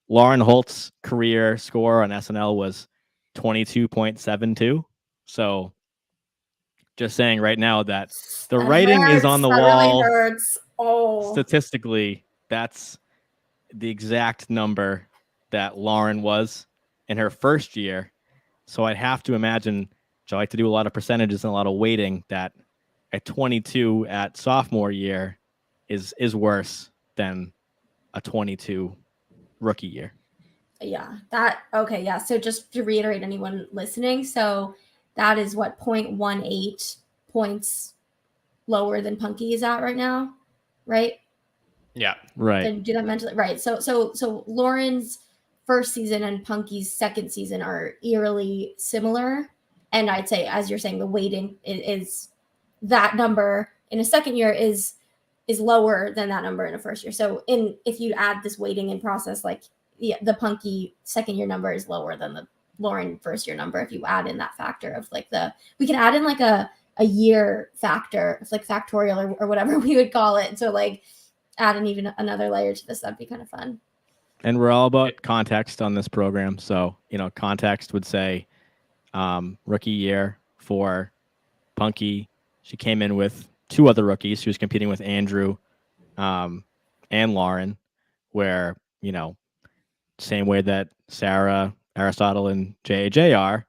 Lauren Holt's career score on SNL was 22.72. So just saying right now that the writing is on the wall. Really hurts. Oh. Statistically, that's the exact number that Lauren was in her first year. So I'd have to imagine, I like to do a lot of percentages and a lot of weighting, that at 22 at sophomore year is worse than a 22 rookie year. Yeah, okay. Yeah. So just to reiterate, anyone listening, so that is what 0.18 points lower than Punky is at right now, right? Yeah. Right. And do that mentally. Right. So Lauren's first season and Punky's second season are eerily similar. And I'd say, as you're saying, the weighting is that number in a second year is lower than that number in a first year. So if you add this weighting in process, like the Punky second year number is lower than the Lauren first year number. If you add in that factor of like we can add in like a year factor, it's like factorial or whatever we would call it. So like add in even another layer to this, that'd be kind of fun. And we're all about context on this program. So, context would say rookie year for Punky. She came in with 2 other rookies. She was competing with Andrew and Lauren, where, same way that Sarah, Aristotle, and JJ are.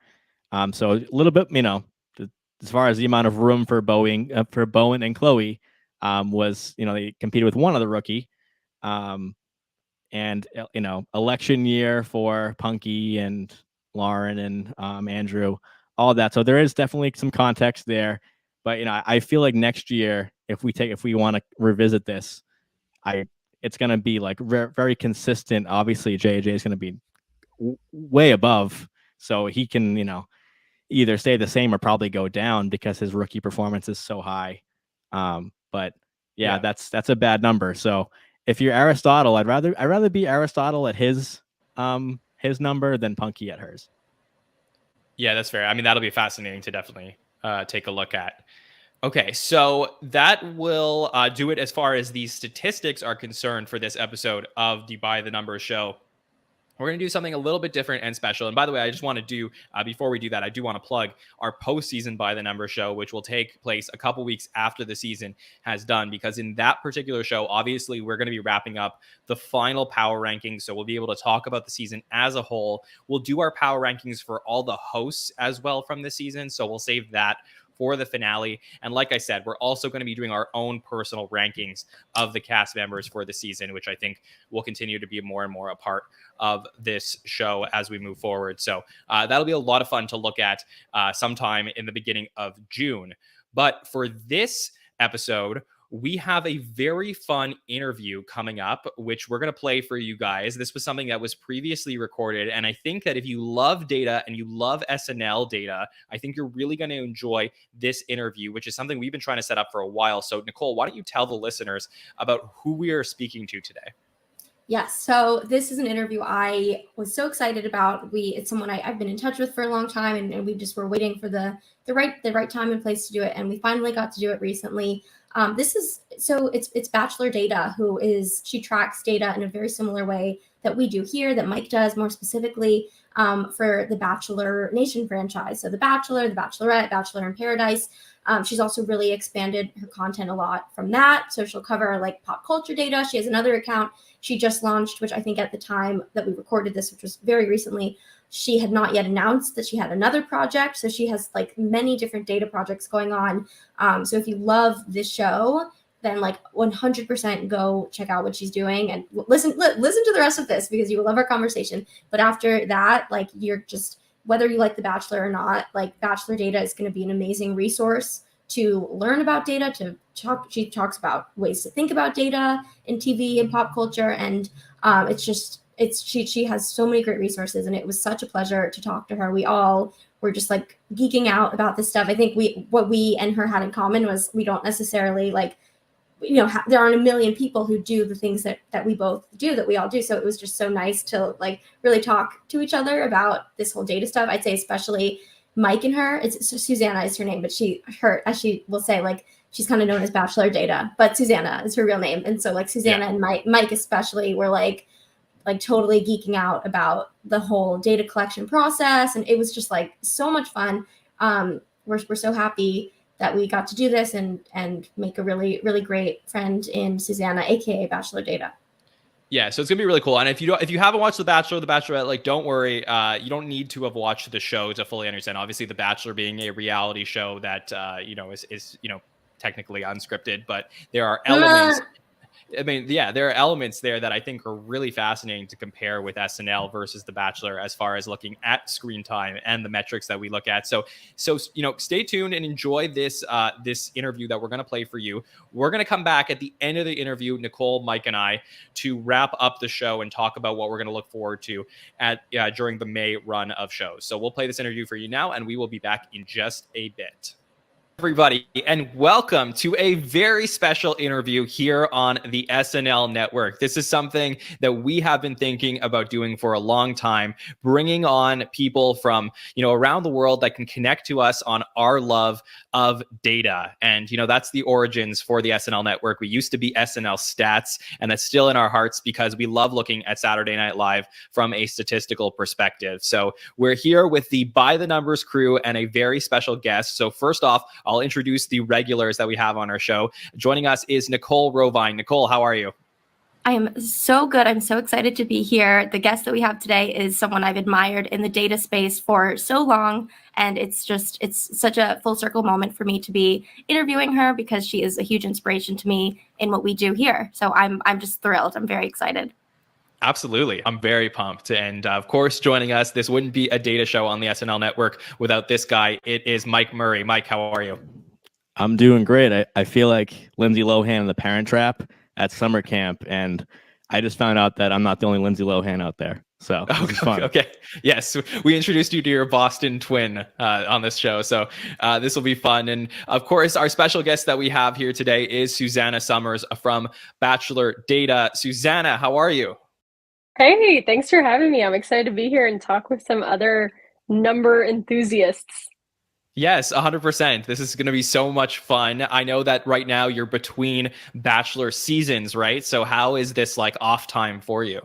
So a little bit, as far as the amount of room for Bowen and Chloe was, they competed with one other rookie. And election year for Punky and Lauren and Andrew, all that. So there is definitely some context there, but I feel like next year, if we want to revisit this, it's going to be like very consistent. Obviously, JJ is going to be way above, so he can either stay the same or probably go down because his rookie performance is so high. But yeah, that's a bad number. So if you're Aristotle, I'd rather be Aristotle at his number than Punky at hers. Yeah, that's fair. I mean, that'll be fascinating to definitely take a look at. Okay, so that will do it as far as the statistics are concerned for this episode of the By the Numbers show. We're going to do something a little bit different and special. And by the way, I just want to do, before we do that, I do want to plug our postseason By the Numbers show, which will take place a couple weeks after the season has done. Because in that particular show, obviously, we're going to be wrapping up the final power rankings. So we'll be able to talk about the season as a whole. We'll do our power rankings for all the hosts as well from the season. So we'll save that for the finale. And like I said, we're also going to be doing our own personal rankings of the cast members for the season, which I think will continue to be more and more a part of this show as we move forward. So that'll be a lot of fun to look at sometime in the beginning of June. But for this episode, we have a very fun interview coming up, which we're going to play for you guys. This was something that was previously recorded. And I think that if you love data and you love SNL data, I think you're really going to enjoy this interview, which is something we've been trying to set up for a while. So Nicole, why don't you tell the listeners about who we are speaking to today? Yes. So this is an interview I was so excited about. It's someone I've been in touch with for a long time, and we just were waiting for the right time and place to do it. And we finally got to do it recently. It's Bachelor Data, she tracks data in a very similar way that we do here, that Mike does more specifically for the Bachelor Nation franchise. So The Bachelor, The Bachelorette, Bachelor in Paradise. She's also really expanded her content a lot from that. So she'll cover like pop culture data. She has another account she just launched, which I think at the time that we recorded this, which was very recently, she had not yet announced that she had another project. So she has like many different data projects going on. So if you love this show, then like 100% go check out what she's doing and listen to the rest of this, because you will love our conversation. But after that, like you're just, whether you like The Bachelor or not, like Bachelor Data is going to be an amazing resource to learn about data, she talks about ways to think about data in TV and pop culture. And she has so many great resources, and it was such a pleasure to talk to her. We all were just like geeking out about this stuff. I think what we and her had in common was we don't necessarily like, there aren't a million people who do the things that we both do, that we all do. So it was just so nice to like really talk to each other about this whole data stuff. I'd say especially Mike and her, Suzana is her name, but as she will say, like she's kind of known as Bachelor Data, but Suzana is her real name. And so like Suzana and Mike especially were like totally geeking out about the whole data collection process. And it was just like so much fun. We're so happy that we got to do this and make a really, really great friend in Suzana, aka Bachelor Data. Yeah, so it's gonna be really cool. And if you haven't watched The Bachelor, The Bachelorette, like don't worry, you don't need to have watched the show to fully understand. Obviously, The Bachelor being a reality show that is technically unscripted, but there are elements. I mean, yeah, there are elements there that I think are really fascinating to compare with SNL versus The Bachelor as far as looking at screen time and the metrics that we look at. So stay tuned and enjoy this this interview that we're going to play for you. We're going to come back at the end of the interview, Nicole, Mike, and I, to wrap up the show and talk about what we're going to look forward to at during the May run of shows. So we'll play this interview for you now, and we will be back in just a bit. Everybody, and welcome to a very special interview here on the SNL Network. This is something that we have been thinking about doing for a long time, bringing on people from, around the world that can connect to us on our love of data. And, that's the origins for the SNL Network. We used to be SNL Stats, and that's still in our hearts because we love looking at Saturday Night Live from a statistical perspective. So we're here with the By the Numbers crew and a very special guest. So first off, I'll introduce the regulars that we have on our show. Joining us is Nicole Rovine. Nicole, how are you? I am so good. I'm so excited to be here. The guest that we have today is someone I've admired in the data space for so long. And it's such a full circle moment for me to be interviewing her because she is a huge inspiration to me in what we do here. So I'm just thrilled. I'm very excited. Absolutely. I'm very pumped. And of course, joining us, this wouldn't be a data show on the SNL Network without this guy. It is Mike Murray. Mike, how are you? I'm doing great. I feel like Lindsay Lohan in The Parent Trap at summer camp, and I just found out that I'm not the only Lindsay Lohan out there. So this is fun. Okay. Yes, we introduced you to your Boston twin on this show, so this will be fun. And of course, our special guest that we have here today is Suzana Summers from Bachelor Data. Suzana, how are you? Hey, thanks for having me. I'm excited to be here and talk with some other number enthusiasts. Yes, 100%. This is going to be so much fun. I know that right now you're between Bachelor seasons, right? So how is this like off time for you?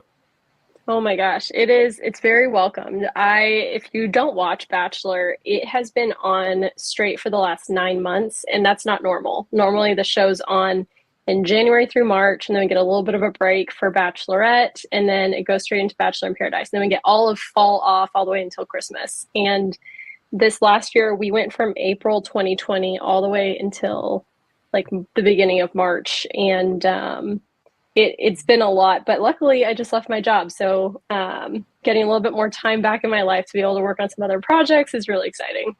Oh my gosh, it is. It's very welcomed. If you don't watch Bachelor, it has been on straight for the last 9 months, and that's not normal. Normally the show's on in January through March, and then we get a little bit of a break for Bachelorette, and then it goes straight into Bachelor in Paradise. And then we get all of fall off all the way until Christmas. And this last year, we went from April 2020 all the way until like the beginning of March. And it's been a lot, but luckily I just left my job. So getting a little bit more time back in my life to be able to work on some other projects is really exciting.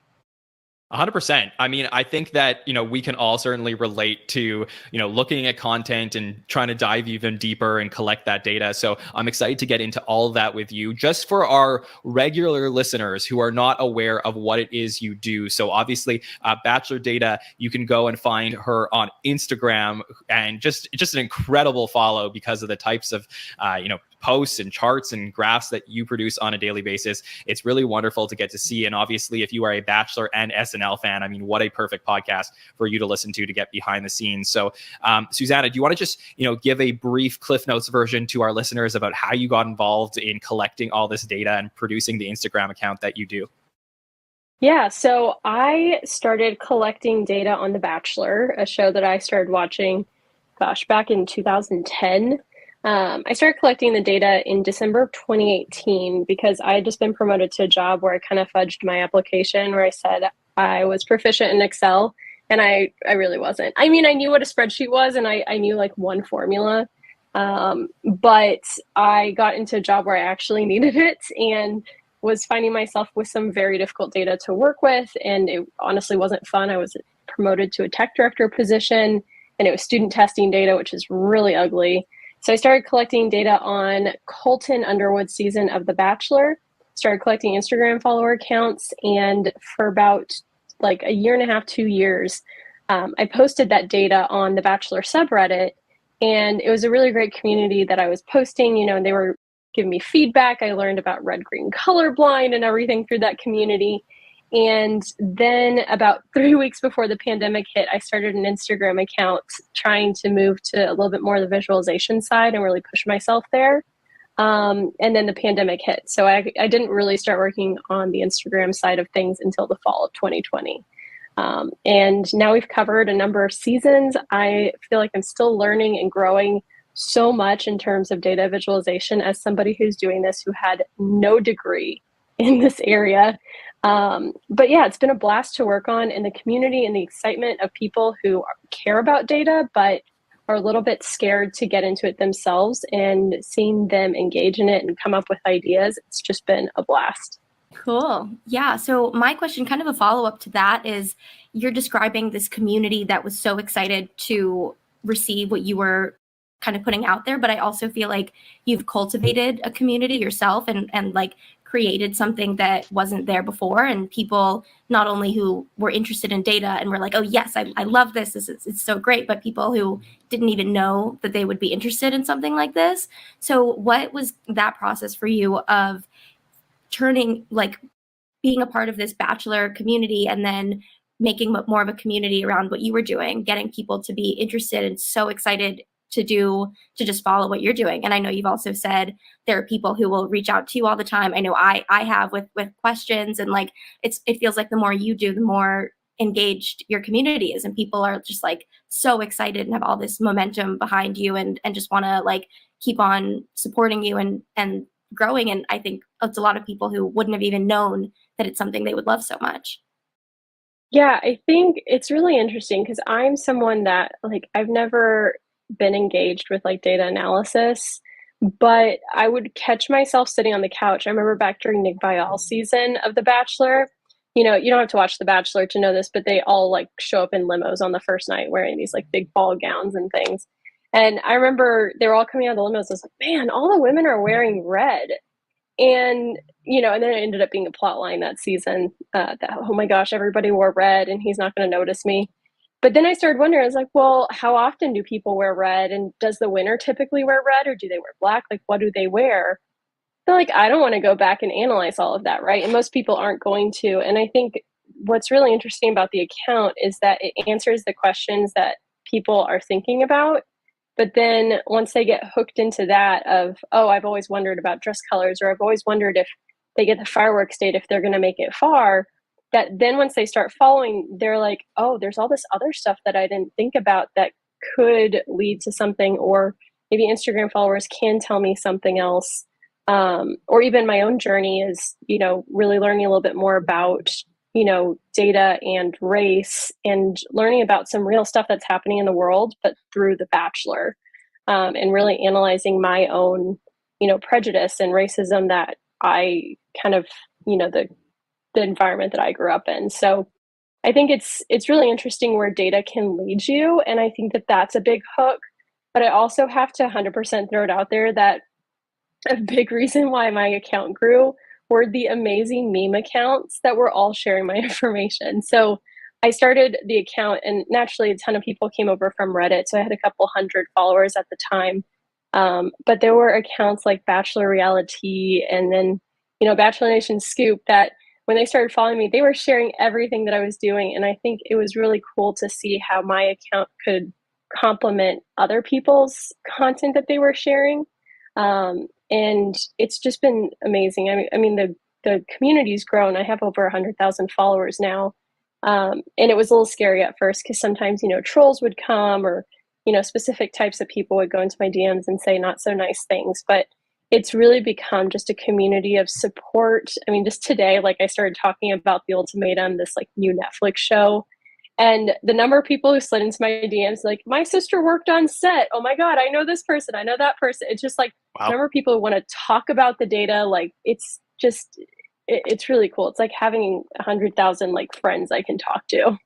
100%. I mean, I think that, we can all certainly relate to, looking at content and trying to dive even deeper and collect that data. So I'm excited to get into all of that with you. Just for our regular listeners who are not aware of what it is you do. So obviously, Bachelor Data, you can go and find her on Instagram, and just an incredible follow because of the types of, posts and charts and graphs that you produce on a daily basis. It's really wonderful to get to see. And obviously, if you are a Bachelor and SNL fan, I mean, what a perfect podcast for you to listen to get behind the scenes. So, Suzana, do you want to just, give a brief Cliff Notes version to our listeners about how you got involved in collecting all this data and producing the Instagram account that you do? Yeah, so I started collecting data on The Bachelor, a show that I started watching, back in 2010. I started collecting the data in December of 2018 because I had just been promoted to a job where I kind of fudged my application, where I said I was proficient in Excel, and I really wasn't. I mean, I knew what a spreadsheet was, and I knew like one formula, but I got into a job where I actually needed it and was finding myself with some very difficult data to work with, and it honestly wasn't fun. I was promoted to a tech director position, and it was student testing data, which is really ugly. So I started collecting data on Colton Underwood's season of The Bachelor, started collecting Instagram follower accounts, and for about like a year and a half, 2 years, I posted that data on the Bachelor subreddit, and it was a really great community that I was posting, and they were giving me feedback. I learned about red-green colorblind and everything through that community. And then about 3 weeks before the pandemic hit, I started an Instagram account trying to move to a little bit more of the visualization side and really push myself there. And then the pandemic hit. So I didn't really start working on the Instagram side of things until the fall of 2020. And now we've covered a number of seasons. I feel like I'm still learning and growing so much in terms of data visualization as somebody who's doing this who had no degree in this area. But yeah, it's been a blast to work on, in the community and the excitement of people who care about data, but are a little bit scared to get into it themselves, and seeing them engage in it and come up with ideas, it's just been a blast. Cool. Yeah. So my question, kind of a follow-up to that, is you're describing this community that was so excited to receive what you were kind of putting out there, but I also feel like you've cultivated a community yourself and like created something that wasn't there before, and people not only who were interested in data and were like, oh yes, I love this, it's so great, but people who didn't even know that they would be interested in something like this. So what was that process for you of turning, like, being a part of this Bachelor community and then making more of a community around what you were doing, getting people to be interested and so excited to just follow what you're doing? And I know you've also said there are people who will reach out to you all the time. I know I have with questions, and like it feels like the more you do, the more engaged your community is, and people are just like so excited and have all this momentum behind you and just want to like keep on supporting you and growing. And I think it's a lot of people who wouldn't have even known that it's something they would love so much. Yeah, I think it's really interesting because I'm someone that, like, I've never been engaged with like data analysis, but I would catch myself sitting on the couch. I remember back during Nick Viall's season of The Bachelor, you know, you don't have to watch The Bachelor to know this, but they all like show up in limos on the first night wearing these like big ball gowns and things. And I remember they were all coming out of the limos. I was like, man, all the women are wearing red. And, you know, and then it ended up being a plot line that season that, oh my gosh, everybody wore red and he's not going to notice me. But then I started wondering, I was like, well, how often do people wear red? And does the winner typically wear red, or do they wear black? Like, what do they wear? I feel like I don't want to go back and analyze all of that, right? And most people aren't going to. And I think what's really interesting about the account is that it answers the questions that people are thinking about. But then once they get hooked into that of, oh, I've always wondered about dress colors, or I've always wondered if they get the fireworks date, if they're going to make it far, that then once they start following, they're like, oh, there's all this other stuff that I didn't think about that could lead to something, or maybe Instagram followers can tell me something else. Or even my own journey is, you know, really learning a little bit more about, you know, data and race, and learning about some real stuff that's happening in the world, but through The Bachelor, and really analyzing my own, you know, prejudice and racism that I kind of, you know, the environment that I grew up in. So I think it's really interesting where data can lead you. And I think that that's a big hook, but I also have to 100% throw it out there that a big reason why my account grew were the amazing meme accounts that were all sharing my information. So I started the account, and naturally a ton of people came over from Reddit. So I had a couple hundred followers at the time. But there were accounts like Bachelor Reality and then, you know, Bachelor Nation Scoop that when they started following me, they were sharing everything that I was doing. And I think it was really cool to see how my account could complement other people's content that they were sharing. And it's just been amazing. I mean, the community's grown. I have over 100,000 followers now. And it was a little scary at first because sometimes, you know, trolls would come, or, you know, specific types of people would go into my DMs and say not so nice things. But it's really become just a community of support. I mean, just today, like, I started talking about The Ultimatum, this like new Netflix show. And the number of people who slid into my DMs, like, my sister worked on set. Oh my God, I know this person. I know that person. It's just like, wow. The number of people who want to talk about the data, like, it's just, it's really cool. It's like having 100,000 like friends I can talk to.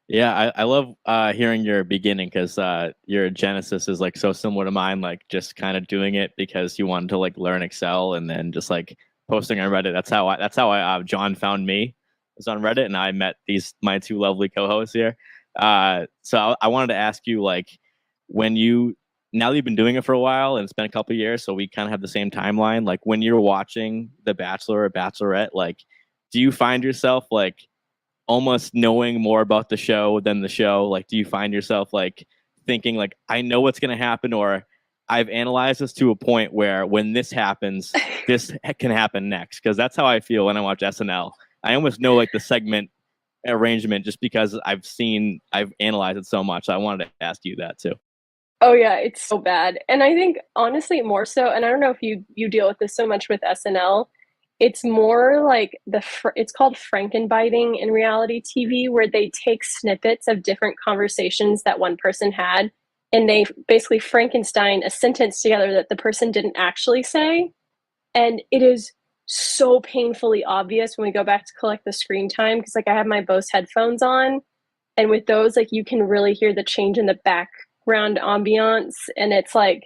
Yeah, I love hearing your beginning, because your genesis is like so similar to mine, like just kind of doing it because you wanted to like learn Excel, and then just like posting on Reddit. That's how John found me, was on Reddit, and I met my two lovely co-hosts here. So I wanted to ask you, like, now that you've been doing it for a while and it's been a couple of years, so we kind of have the same timeline, like when you're watching The Bachelor or Bachelorette, like, do you find yourself like almost knowing more about the show than the show? Like, do you find yourself like thinking like, I know what's going to happen, or I've analyzed this to a point where when this happens, this can happen next? Because that's how I feel when I watch SNL. I almost know like the segment arrangement just because I've analyzed it so much. So I wanted to ask you that too. Oh yeah, it's so bad. And I think honestly more so, and I don't know if you deal with this so much with SNL, it's more like it's called Frankenbiting in reality TV, where they take snippets of different conversations that one person had, and they basically Frankenstein a sentence together that the person didn't actually say. And it is so painfully obvious when we go back to collect the screen time, because like I have my Bose headphones on, and with those, like, you can really hear the change in the background ambiance, and it's like,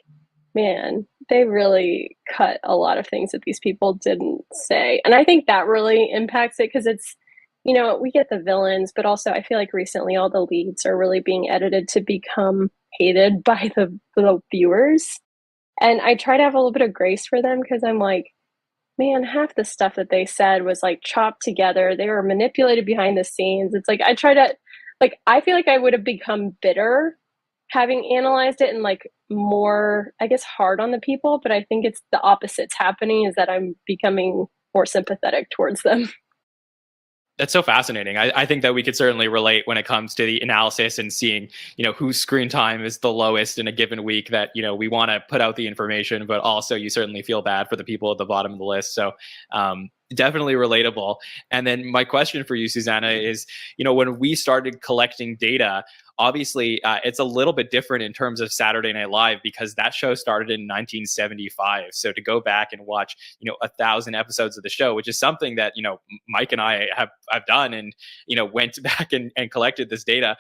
man, they really cut a lot of things that these people didn't say. And I think that really impacts it, because it's, you know, we get the villains, but also I feel like recently all the leads are really being edited to become hated by the viewers. And I try to have a little bit of grace for them, because I'm like, man, half the stuff that they said was like chopped together. They were manipulated behind the scenes. It's like, I try to, like, I feel like I would have become bitter having analyzed it and like more, I guess, hard on the people. But I think it's the opposite's happening, is that I'm becoming more sympathetic towards them. That's so fascinating. I think that we could certainly relate when it comes to the analysis and seeing, you know, whose screen time is the lowest in a given week, that, you know, we want to put out the information, but also you certainly feel bad for the people at the bottom of the list. So definitely relatable. And then my question for you, Suzana, is, you know, when we started collecting data, obviously it's a little bit different in terms of Saturday Night Live, because that show started in 1975. So to go back and watch, you know, 1,000 episodes of the show, which is something that, you know, Mike and I have done, and, you know, went back and collected this data.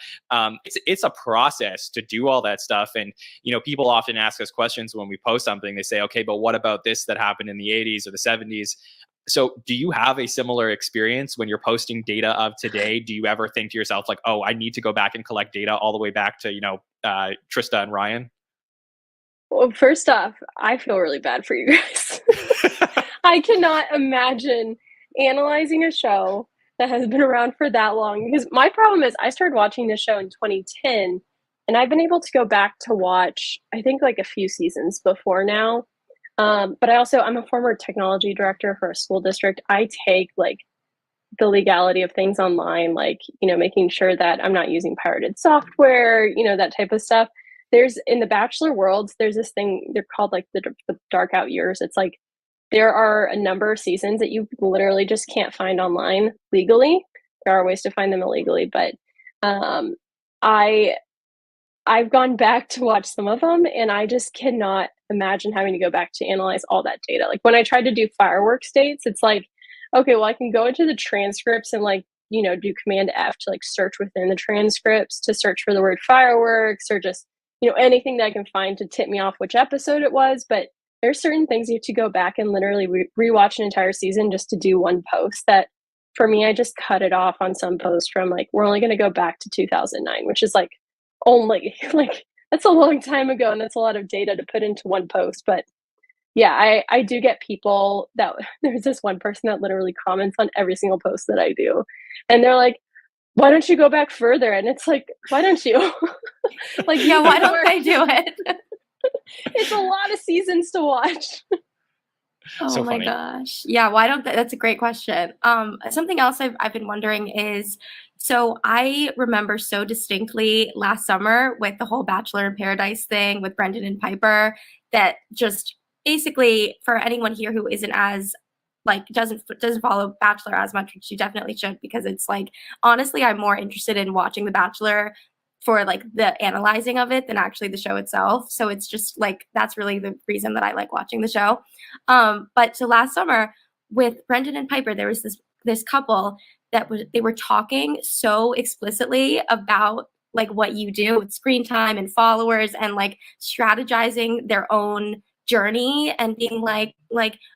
It's a process to do all that stuff. And, you know, people often ask us questions when we post something. They say, okay, but what about this that happened in the 80s or the 70s? So do you have a similar experience when you're posting data of today? Do you ever think to yourself like, oh, I need to go back and collect data all the way back to, you know, Trista and Ryan? Well, first off, I feel really bad for you guys. I cannot imagine analyzing a show that has been around for that long, because my problem is I started watching this show in 2010, and I've been able to go back to watch, I think, like a few seasons before now. But I'm a former technology director for a school district. I take like the legality of things online, like, you know, making sure that I'm not using pirated software, you know, that type of stuff. There's, in the Bachelor world, there's this thing, they're called like the dark out years. It's like there are a number of seasons that you literally just can't find online legally. There are ways to find them illegally, but I've gone back to watch some of them, and I just cannot imagine having to go back to analyze all that data. Like when I tried to do fireworks dates, it's like, okay, well, I can go into the transcripts and like, you know, do Command F to like search within the transcripts to search for the word fireworks, or just, you know, anything that I can find to tip me off which episode it was. But there's certain things you have to go back and literally rewatch an entire season just to do one post. That for me, I just cut it off on some post from like, we're only going to go back to 2009, which is like only like, that's a long time ago, and that's a lot of data to put into one post. But yeah, I do get people that there's this one person that literally comments on every single post that I do, and they're like, why don't you go back further? And it's like, why don't you? Like, Yeah, why don't they do it? It's a lot of seasons to watch. Oh So my funny. gosh. Yeah, why don't that's a great question. Something else I've been wondering is, so I remember so distinctly last summer with the whole Bachelor in Paradise thing with Brendan and Piper, that just basically, for anyone here who isn't as like doesn't follow Bachelor as much, which you definitely should, because it's like, honestly, I'm more interested in watching The Bachelor for like the analyzing of it than actually the show itself. So it's just like, that's really the reason that I like watching the show. But so last summer with Brendan and Piper, there was this couple that they were talking so explicitly about like what you do with screen time and followers, and like strategizing their own journey and being like,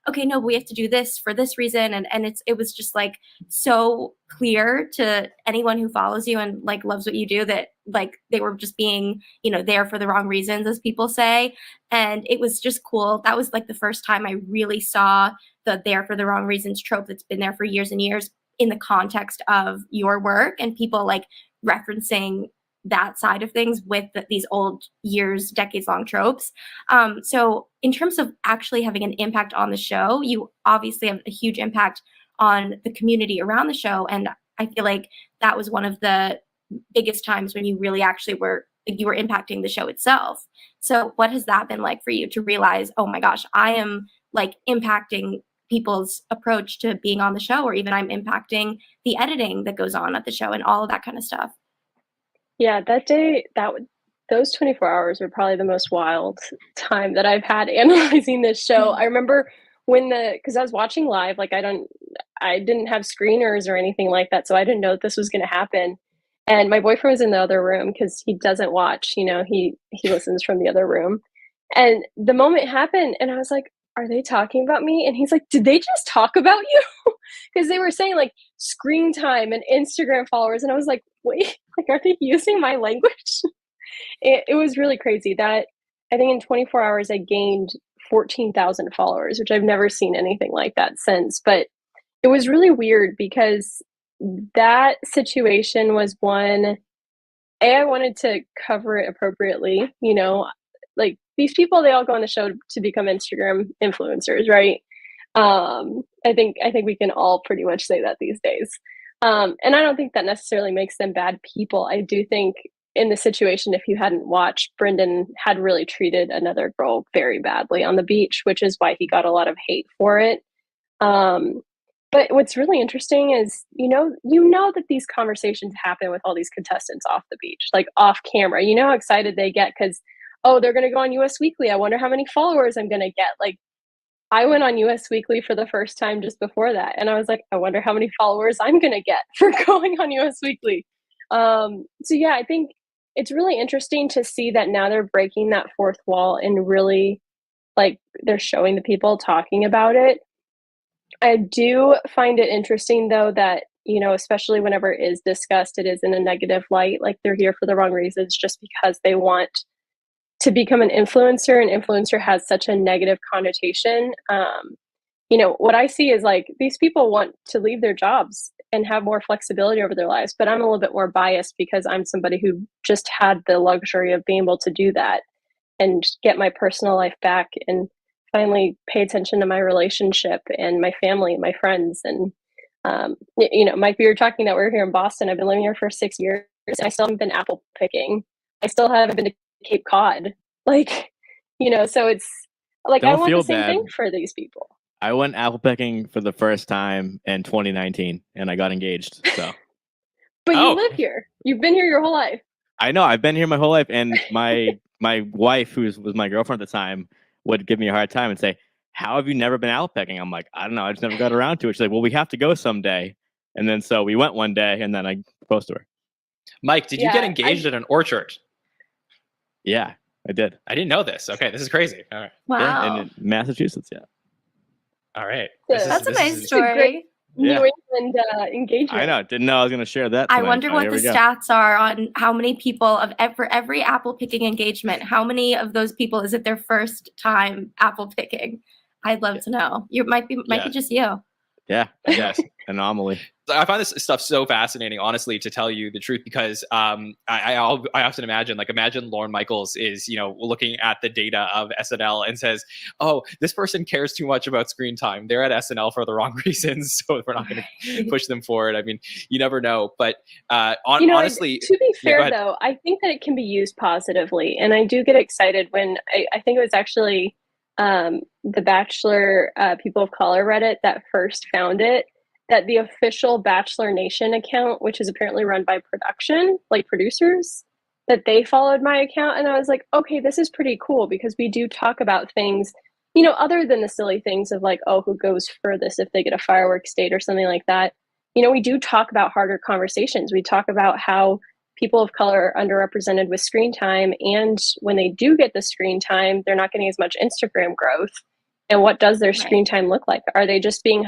okay, no, we have to do this for this reason. And it was just like so clear to anyone who follows you and like loves what you do, that like they were just being, you know, there for the wrong reasons, as people say. And it was just cool. That was like the first time I really saw the there for the wrong reasons trope that's been there for years and years in the context of your work, and people like referencing that side of things with these old years, decades long tropes. So in terms of actually having an impact on the show, you obviously have a huge impact on the community around the show. And I feel like that was one of the biggest times when you really actually were impacting the show itself. So what has that been like for you to realize, oh my gosh, I am like impacting people's approach to being on the show, or even I'm impacting the editing that goes on at the show and all of that kind of stuff. Yeah, that day, those 24 hours were probably the most wild time that I've had analyzing this show. I remember because I was watching live, like I didn't have screeners or anything like that, so I didn't know that this was going to happen. And my boyfriend was in the other room because he doesn't watch, he listens from the other room. And the moment happened, and I was like, are they talking about me? And he's like, did they just talk about you? Because they were saying like screen time and Instagram followers. And I was like, wait, like, are they using my language? It was really crazy. That I think in 24 hours, I gained 14,000 followers, which I've never seen anything like that since. But it was really weird because that situation was one, I wanted to cover it appropriately, like these people, they all go on the show to become Instagram influencers, right? I think we can all pretty much say that these days. And I don't think that necessarily makes them bad people. I do think in the situation, if you hadn't watched, Brendan had really treated another girl very badly on the beach, which is why he got a lot of hate for it. But what's really interesting is, that these conversations happen with all these contestants off the beach, like off camera. You know how excited they get because, oh, they're going to go on US Weekly. I wonder how many followers I'm going to get. Like, I went on US Weekly for the first time just before that. And I was like, I wonder how many followers I'm going to get for going on US Weekly. So yeah, I think it's really interesting to see that now they're breaking that fourth wall and really, like, they're showing the people talking about it. I do find it interesting, though, that, especially whenever it is discussed, it is in a negative light. Like, they're here for the wrong reasons just because they want to become an influencer. An influencer has such a negative connotation. What I see is like these people want to leave their jobs and have more flexibility over their lives. But I'm a little bit more biased because I'm somebody who just had the luxury of being able to do that and get my personal life back and finally pay attention to my relationship and my family and my friends. And, Mike, we were talking that we're here in Boston. I've been living here for 6 years and I still haven't been apple picking. I still haven't been to Cape Cod. So it's like, Don't I want feel the same bad. thing for these people. I went apple picking for the first time in 2019 and I got engaged. So But you live here. You've been here your whole life. I know I've been here my whole life, and my wife, who was my girlfriend at the time, would give me a hard time and say, "How have you never been apple picking?" I'm like, "I don't know. I just never got around to it." She's like, "Well, we have to go someday." And then so we went one day, and then I proposed to her. Mike, did you get engaged at an orchard? Yeah, I did. I didn't know this. Okay, this is crazy. All right. Wow. Yeah, in Massachusetts, yeah. All right. That's a nice story. New England engagement. I know. Didn't know I was going to share that I tonight. wonder what the stats are on how many people for every apple picking engagement, how many of those people is it their first time apple picking? I'd love to know. You might be just you. Yeah, I guess. Anomaly. I find this stuff so fascinating, honestly, to tell you the truth, because I often imagine Lorne Michaels is, looking at the data of SNL and says, oh, this person cares too much about screen time. They're at SNL for the wrong reasons, so we're not going to push them forward. I mean, you never know. But honestly, to be fair, though, I think that it can be used positively. And I do get excited when I think it was actually the Bachelor People of Color Reddit that first found it, that the official Bachelor Nation account, which is apparently run by production, like producers, that they followed my account. And I was like, okay, this is pretty cool because we do talk about things, other than the silly things of like, oh, who goes furthest if they get a fireworks date or something like that. We do talk about harder conversations. We talk about how people of color are underrepresented with screen time. And when they do get the screen time, they're not getting as much Instagram growth. And what does their screen time look like? Are they just being,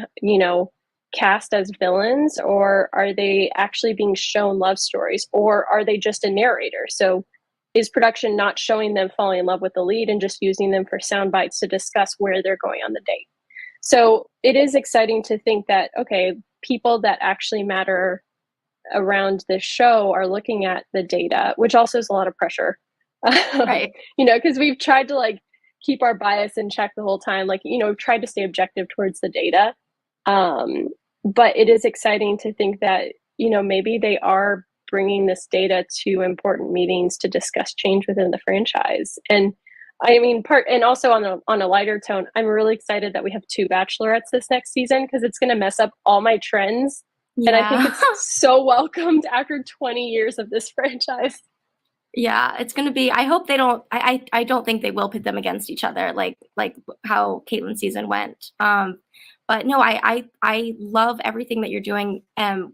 cast as villains, or are they actually being shown love stories, or are they just a narrator? So is production not showing them falling in love with the lead and just using them for sound bites to discuss where they're going on the date? So it is exciting to think that, okay, people that actually matter around this show are looking at the data, which also is a lot of pressure, right? Because we've tried to like keep our bias in check the whole time, we've tried to stay objective towards the data. But it is exciting to think that, maybe they are bringing this data to important meetings to discuss change within the franchise. And I mean, and also on a lighter tone, I'm really excited that we have 2 bachelorettes this next season because it's going to mess up all my trends. Yeah. And I think it's so welcomed after 20 years of this franchise. Yeah, it's going to be, I hope they don't, I don't think they will pit them against each other like how Caitlin's season went. But no, I love everything that you're doing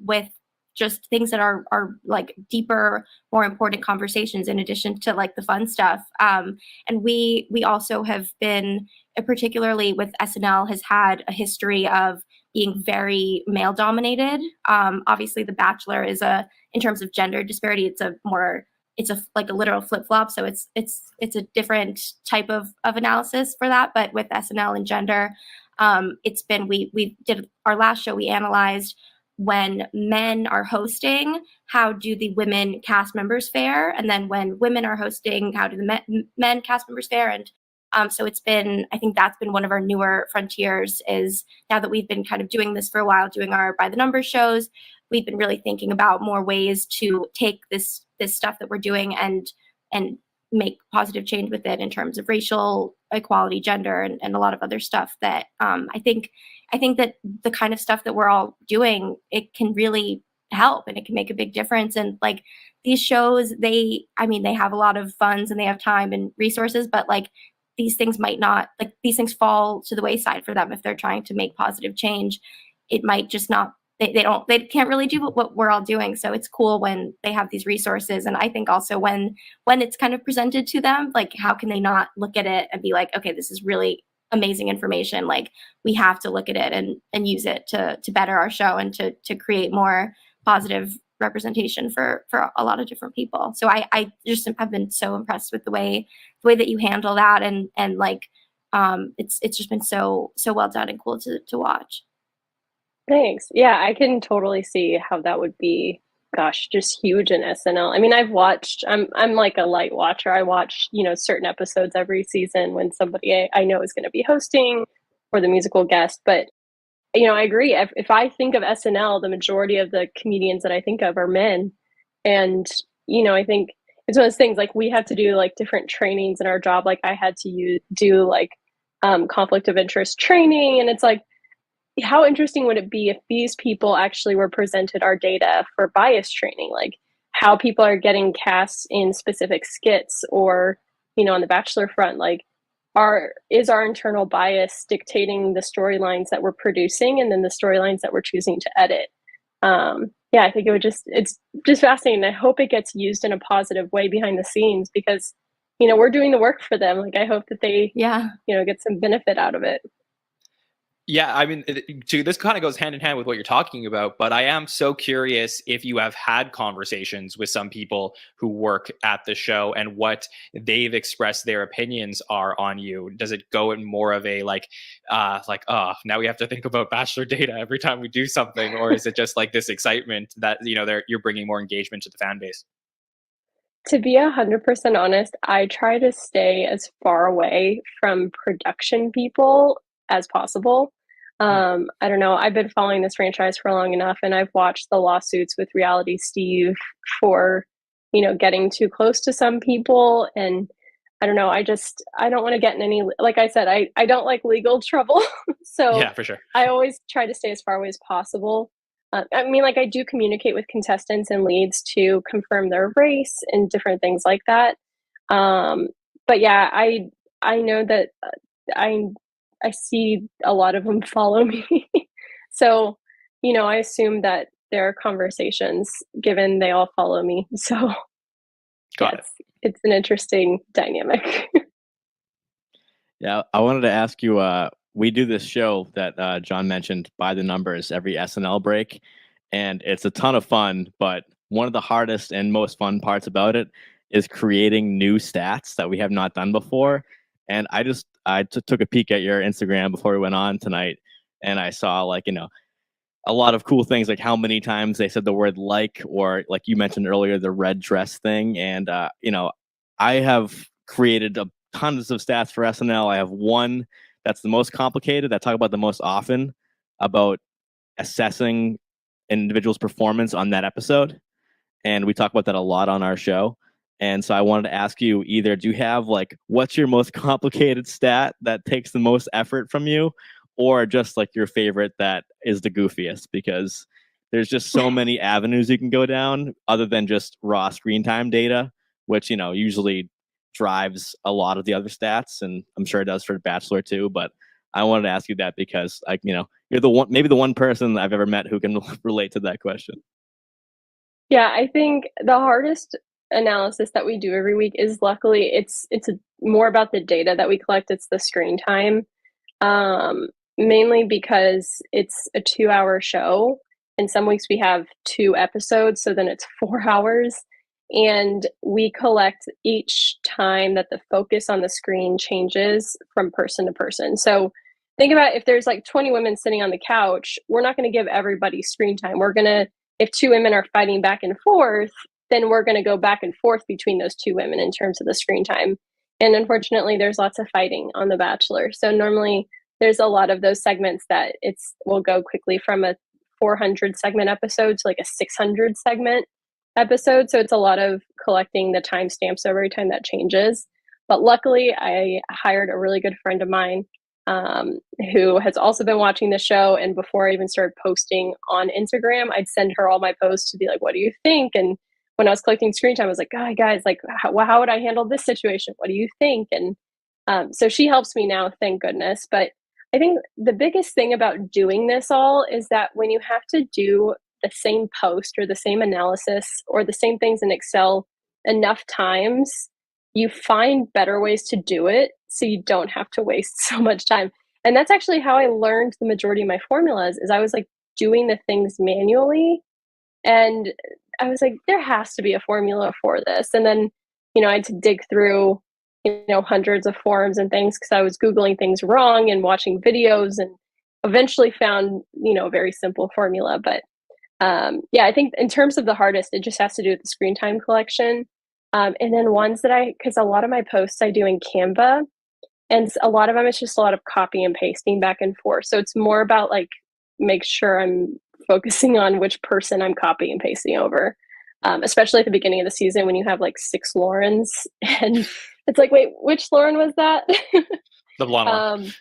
with just things that are like deeper, more important conversations in addition to like the fun stuff. And we also have been, particularly with SNL, has had a history of being very male dominated. Obviously The Bachelor is in terms of gender disparity, it's like a literal flip-flop. So it's a different type of analysis for that. But with SNL and gender, it's been, we did our last show, we analyzed when men are hosting, how do the women cast members fare? And then when women are hosting, how do the men cast members fare? And so it's been, I think that's been one of our newer frontiers, is now that we've been kind of doing this for a while, doing our By the Numbers shows, we've been really thinking about more ways to take this stuff that we're doing and make positive change with it in terms of racial equality, gender, and a lot of other stuff that I think that the kind of stuff that we're all doing, it can really help and it can make a big difference. And like these shows, they have a lot of funds and they have time and resources, but like these things might not, like these things fall to the wayside for them if they're trying to make positive change. It might just not, they can't really do what we're all doing. So it's cool when they have these resources. And I think also when it's kind of presented to them, like how can they not look at it and be like, okay, this is really amazing information. Like we have to look at it and use it to better our show and to create more positive representation for a lot of different people. So I just have been so impressed with the way that you handle that. And like, it's just been so well done and cool to watch. Thanks. Yeah, I can totally see how that would be, gosh, just huge in SNL. I mean, I'm like a light watcher. I watch, certain episodes every season when somebody I know is going to be hosting or the musical guest. But, I agree. If I think of SNL, the majority of the comedians that I think of are men. And, I think it's one of those things, like we have to do like different trainings in our job. Like I had to do like conflict of interest training. And it's like, how interesting would it be if these people actually were presented our data for bias training, like how people are getting cast in specific skits or, on the Bachelor front, like is our internal bias dictating the storylines that we're producing and then the storylines that we're choosing to edit? Yeah, I think it's just fascinating. I hope it gets used in a positive way behind the scenes because, we're doing the work for them. Like I hope that they, get some benefit out of it. Yeah, I mean, this kind of goes hand in hand with what you're talking about, but I am so curious if you have had conversations with some people who work at the show and what they've expressed their opinions are on you. Does it go in more of a now we have to think about Bachelor Data every time we do something, or is it just like this excitement that you're bringing more engagement to the fan base? To be 100% honest, I try to stay as far away from production people as possible. I don't know. I've been following this franchise for long enough, and I've watched the lawsuits with Reality Steve for, getting too close to some people. And I don't know. I don't want to get in any, like I said, I don't like legal trouble. So yeah, for sure. I always try to stay as far away as possible. I mean, like I do communicate with contestants and leads to confirm their race and different things like that. But yeah, I know that I see a lot of them follow me. So, I assume that there are conversations given they all follow me. So it's an interesting dynamic. Yeah, I wanted to ask you, we do this show that Jon mentioned, By the Numbers, every SNL break. And it's a ton of fun, but one of the hardest and most fun parts about it is creating new stats that we have not done before. And I took a peek at your Instagram before we went on tonight, and I saw a lot of cool things, like how many times they said the word like, or like you mentioned earlier, the red dress thing. And, I have created tons of stats for SNL. I have one that's the most complicated, that talk about the most often about assessing an individual's performance on that episode. And we talk about that a lot on our show. And so I wanted to ask you, either do you have like, what's your most complicated stat that takes the most effort from you, or just like your favorite that is the goofiest? Because there's just so many avenues you can go down other than just raw screen time data, which, you know, usually drives a lot of the other stats. And I'm sure it does for Bachelor too. But I wanted to ask you that because, like, you know, you're the one, maybe the one person I've ever met who can relate to that question. Yeah, I think the hardest analysis that we do every week is, luckily, it's more about the data that we collect. It's the screen time, mainly because it's a 2-hour show. And some weeks we have 2 episodes, so then it's 4 hours. And we collect each time that the focus on the screen changes from person to person. So think about, if there's like 20 women sitting on the couch, we're not going to give everybody screen time. We're going to, if 2 women are fighting back and forth, then we're going to go back and forth between those 2 women in terms of the screen time. And unfortunately, there's lots of fighting on The Bachelor. So normally there's a lot of those segments that will go quickly from a 400 segment episode to like a 600 segment episode. So it's a lot of collecting the timestamps every time that changes. But luckily, I hired a really good friend of mine who has also been watching the show. And before I even started posting on Instagram, I'd send her all my posts to be like, what do you think? And when I was collecting screen time, I was like, oh, guys, like, how would I handle this situation? What do you think? And so she helps me now, thank goodness. But I think the biggest thing about doing this all is that when you have to do the same post or the same analysis or the same things in Excel enough times, you find better ways to do it so you don't have to waste so much time. And that's actually how I learned the majority of my formulas, is I was like doing the things manually. And I was like, there has to be a formula for this. And then, you know, I had to dig through, you know, hundreds of forums and things because I was Googling things wrong and watching videos, and eventually found, you know, a very simple formula. But yeah, I think in terms of the hardest, it just has to do with the screen time collection. And then ones that because a lot of my posts I do in Canva, and a lot of them, it's just a lot of copy and pasting back and forth. So it's more about like, make sure I'm focusing on which person I'm copying and pasting over. Especially at the beginning of the season when you have like 6 Laurens, and it's like, wait, which Lauren was that? The blonde one.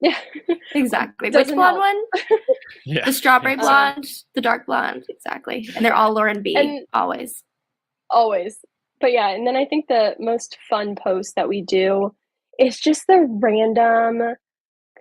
Yeah, exactly. Which blonde one? Yeah. The strawberry blonde, the dark blonde, exactly. And they're all Lauren B. And always. But yeah, and then I think the most fun post that we do is just the random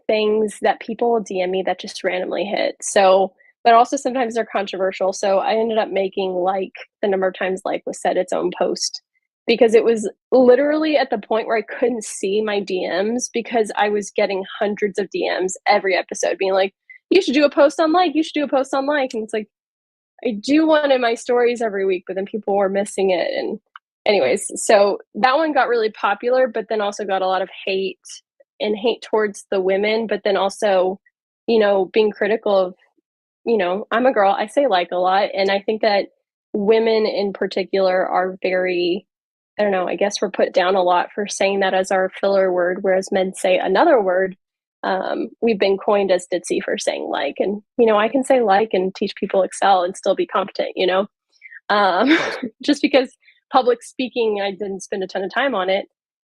things that people will DM me that just randomly hit. So, but also sometimes they're controversial. So I ended up making like the number of times like was said its own post, because it was literally at the point where I couldn't see my DMs because I was getting hundreds of DMs every episode being like, you should do a post on like, you should do a post on like. And it's like, I do one in my stories every week, but then people were missing it. And anyways, so that one got really popular, but then also got a lot of hate towards the women, but then also, you know, being critical of, you know, I'm a girl, I say like a lot. And I think that women in particular are very, I don't know, I guess we're put down a lot for saying that as our filler word, whereas men say another word. We've been coined as ditzy for saying like, and, you know, I can say like and teach people Excel and still be competent, you know, just because public speaking, I didn't spend a ton of time on it.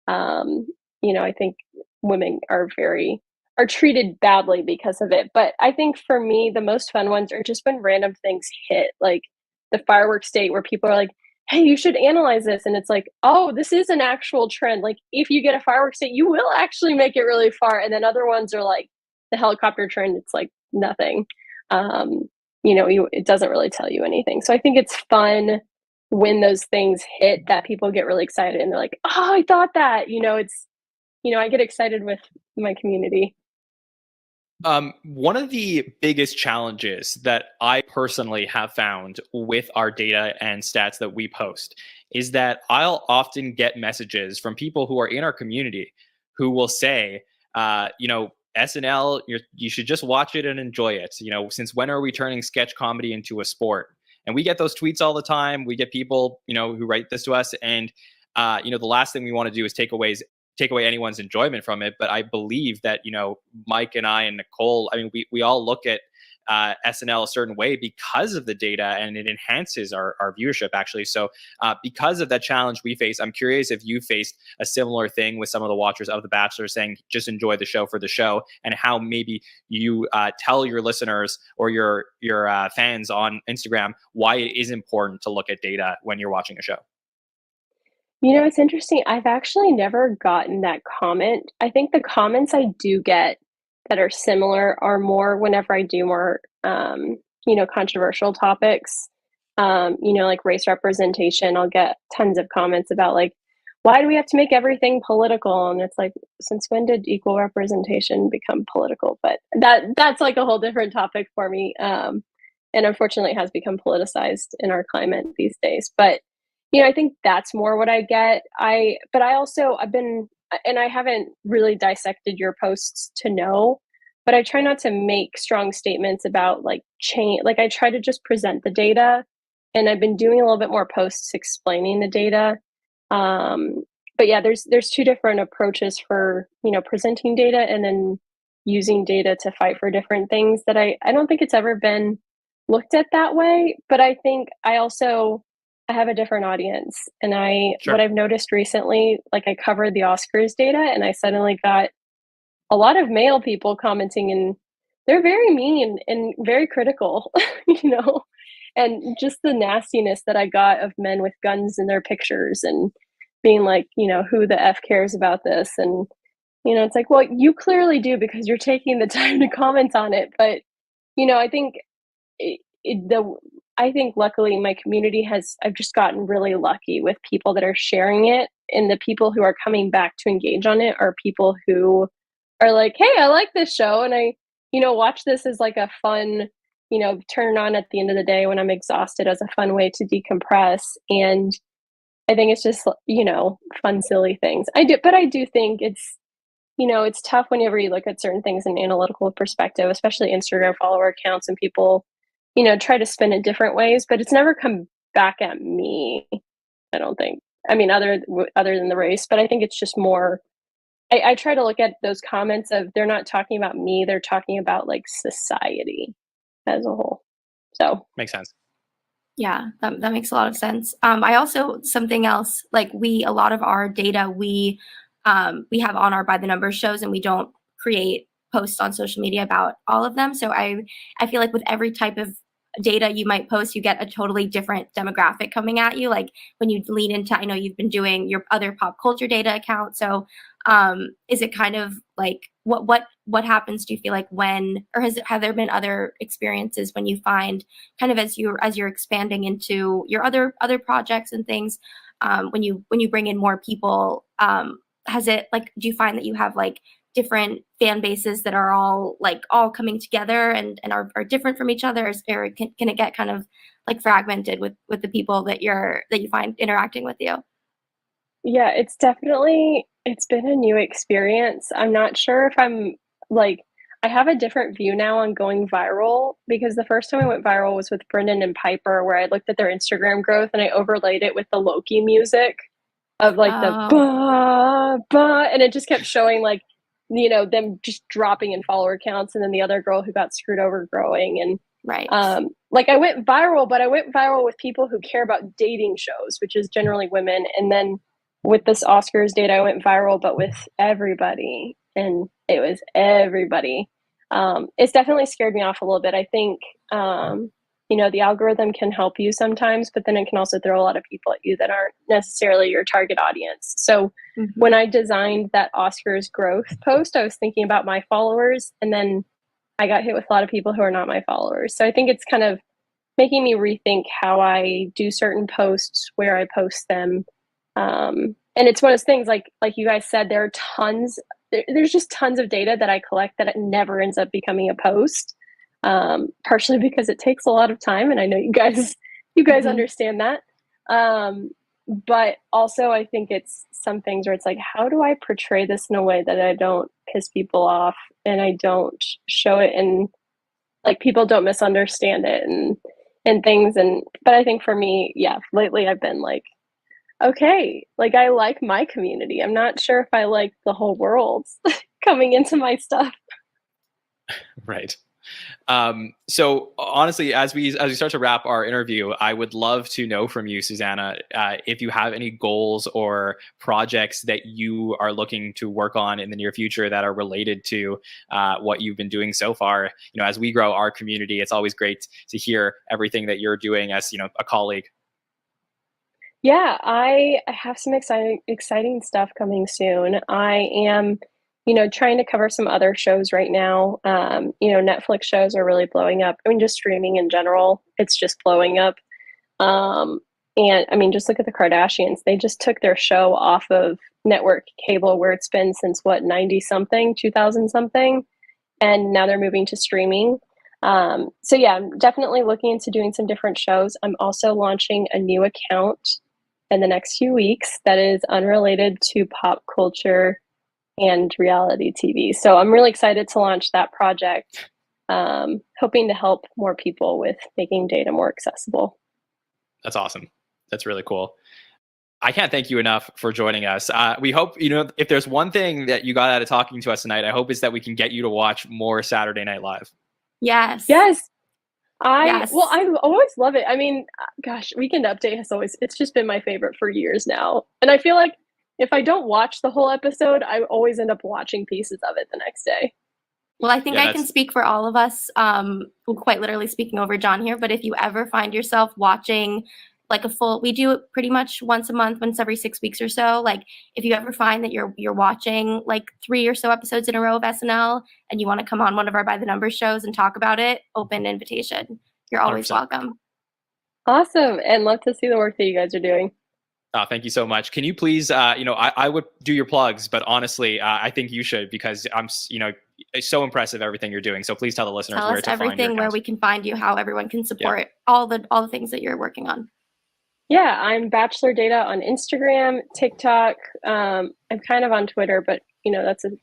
You know, I think women are treated badly because of it. But I think for me, the most fun ones are just when random things hit, like the fireworks date, where people are like, hey, you should analyze this. And it's like, oh, this is an actual trend. Like if you get a fireworks date, you will actually make it really far. And then other ones are like the helicopter trend. It's like nothing. You know, it doesn't really tell you anything. So I think it's fun when those things hit that people get really excited and they're like, oh, I thought that, you know, it's, you know, I get excited with my community. One of the biggest challenges that I personally have found with our data and stats that we post is that I'll often get messages from people who are in our community who will say, you know, SNL, you should just watch it and enjoy it. You know, since when are we turning sketch comedy into a sport? And we get those tweets all the time. We get people, you know, who write this to us. And, you know, the last thing we want to do is take away anyone's enjoyment from it. But I believe that, you know, Mike and I and Nicole, I mean, we all look at SNL a certain way because of the data, and it enhances our viewership actually. So because of that challenge we face, I'm curious if you faced a similar thing with some of the watchers of The Bachelor saying just enjoy the show for the show, and how maybe you tell your listeners or your fans on Instagram why it is important to look at data when you're watching a show. You know, it's interesting. I've actually never gotten that comment. I think the comments I do get that are similar are more whenever I do more, controversial topics. Like race representation, I'll get tons of comments about like, why do we have to make everything political? And it's like, since when did equal representation become political? But that's like a whole different topic for me. And unfortunately, it has become politicized in our climate these days. But I think that's more what I get. I've been, and I haven't really dissected your posts to know, but I try not to make strong statements about like change. Like I try to just present the data, and I've been doing a little bit more posts explaining the data. But yeah, there's two different approaches for, presenting data and then using data to fight for different things that I don't think it's ever been looked at that way. But I think I have a different audience, and what I've noticed recently, like I covered the Oscars data, and I suddenly got a lot of male people commenting, and they're very mean and very critical, and just the nastiness that I got of men with guns in their pictures and being like, who the F cares about this? And, it's like, well, you clearly do because you're taking the time to comment on it. But, I think I think luckily my community I've just gotten really lucky with people that are sharing it, and the people who are coming back to engage on it are people who are like, hey, I like this show, and I, watch this as like a fun, turn on at the end of the day when I'm exhausted as a fun way to decompress. And I think it's just, fun, silly things. I do think it's, it's tough whenever you look at certain things in an analytical perspective, especially Instagram follower accounts, and people try to spin it different ways, but it's never come back at me. I don't think. I mean, other than the race, but I think it's just more. I try to look at those comments of they're not talking about me; they're talking about like society as a whole. So makes sense. Yeah, that makes a lot of sense. I also something else like a lot of our data we have on our By the Numbers shows, and we don't create posts on social media about all of them. So I feel like with every type of data you might post, you get a totally different demographic coming at you. Like when you lean into, I know you've been doing your other pop culture data account. So is it kind of like what happens, do you feel like when, or have there been other experiences when you find kind of as you're expanding into your other projects and things, when you bring in more people, has it like, do you find that you have like different fan bases that are all coming together and are different from each other, or can it get kind of like fragmented with the people that you find interacting with you? Yeah, it's been a new experience. I'm not sure if I'm like, I have a different view now on going viral, because the first time I went viral was with Brendan and Piper, where I looked at their Instagram growth and I overlaid it with the Loki music of like the bah, bah, and it just kept showing like, them just dropping in follower counts, and then the other girl who got screwed over growing. And right. Like I went viral, but I went viral with people who care about dating shows, which is generally women. And then with this Oscars data, I went viral, but with everybody, and it was everybody. It's definitely scared me off a little bit. I think, the algorithm can help you sometimes, but then it can also throw a lot of people at you that aren't necessarily your target audience. So when I designed that Oscars growth post, I was thinking about my followers, and then I got hit with a lot of people who are not my followers. So I think it's kind of making me rethink how I do certain posts, where I post them. And it's one of those things, like you guys said, there's just tons of data that I collect that it never ends up becoming a post. Partially because it takes a lot of time, and I know you guys understand that. But also I think it's some things where it's like, how do I portray this in a way that I don't piss people off, and I don't show it, and like people don't misunderstand it and things. But I think for me, yeah, lately I've been like, okay, like I like my community. I'm not sure if I like the whole world coming into my stuff. Right. So honestly, as we start to wrap our interview, I would love to know from you, Suzana, if you have any goals or projects that you are looking to work on in the near future that are related to what you've been doing so far. You know, as we grow our community, it's always great to hear everything that you're doing as, you know, a colleague. Yeah, I have some exciting stuff coming soon. I am, trying to cover some other shows right now. Netflix shows are really blowing up. I mean, just streaming in general, it's just blowing up. And I mean, just look at the Kardashians. They just took their show off of network cable where it's been since what, 90 something, 2000 something, and now they're moving to streaming. So yeah, I'm definitely looking into doing some different shows. I'm also launching a new account in the next few weeks that is unrelated to pop culture and reality TV. So I'm really excited to launch that project, hoping to help more people with making data more accessible. That's awesome. That's really cool. I can't thank you enough for joining us. We hope, if there's one thing that you got out of talking to us tonight, I hope is that we can get you to watch more Saturday Night Live. Yes. Yes. Yes. Well, I always love it. I mean, gosh, Weekend Update it's just been my favorite for years now. And I feel like if I don't watch the whole episode, I always end up watching pieces of it the next day. Well, I think I can speak for all of us, quite literally speaking over Jon here, but if you ever find yourself watching like we do it pretty much once a month, once every 6 weeks or so. Like if you ever find that you're watching like 3 or so episodes in a row of SNL and you want to come on one of our By the Numbers shows and talk about it, open invitation. You're always 100%. welcome. Awesome. And love to see the work that you guys are doing. Thank you so much. Can you please, I would do your plugs, but honestly, I think you should because I'm, it's so impressive everything you're doing. So please tell the listeners Tell where us to find everything, where we can find you, how everyone can support all the things that you're working on. Yeah, I'm Bachelor Data on Instagram, TikTok. I'm kind of on Twitter, but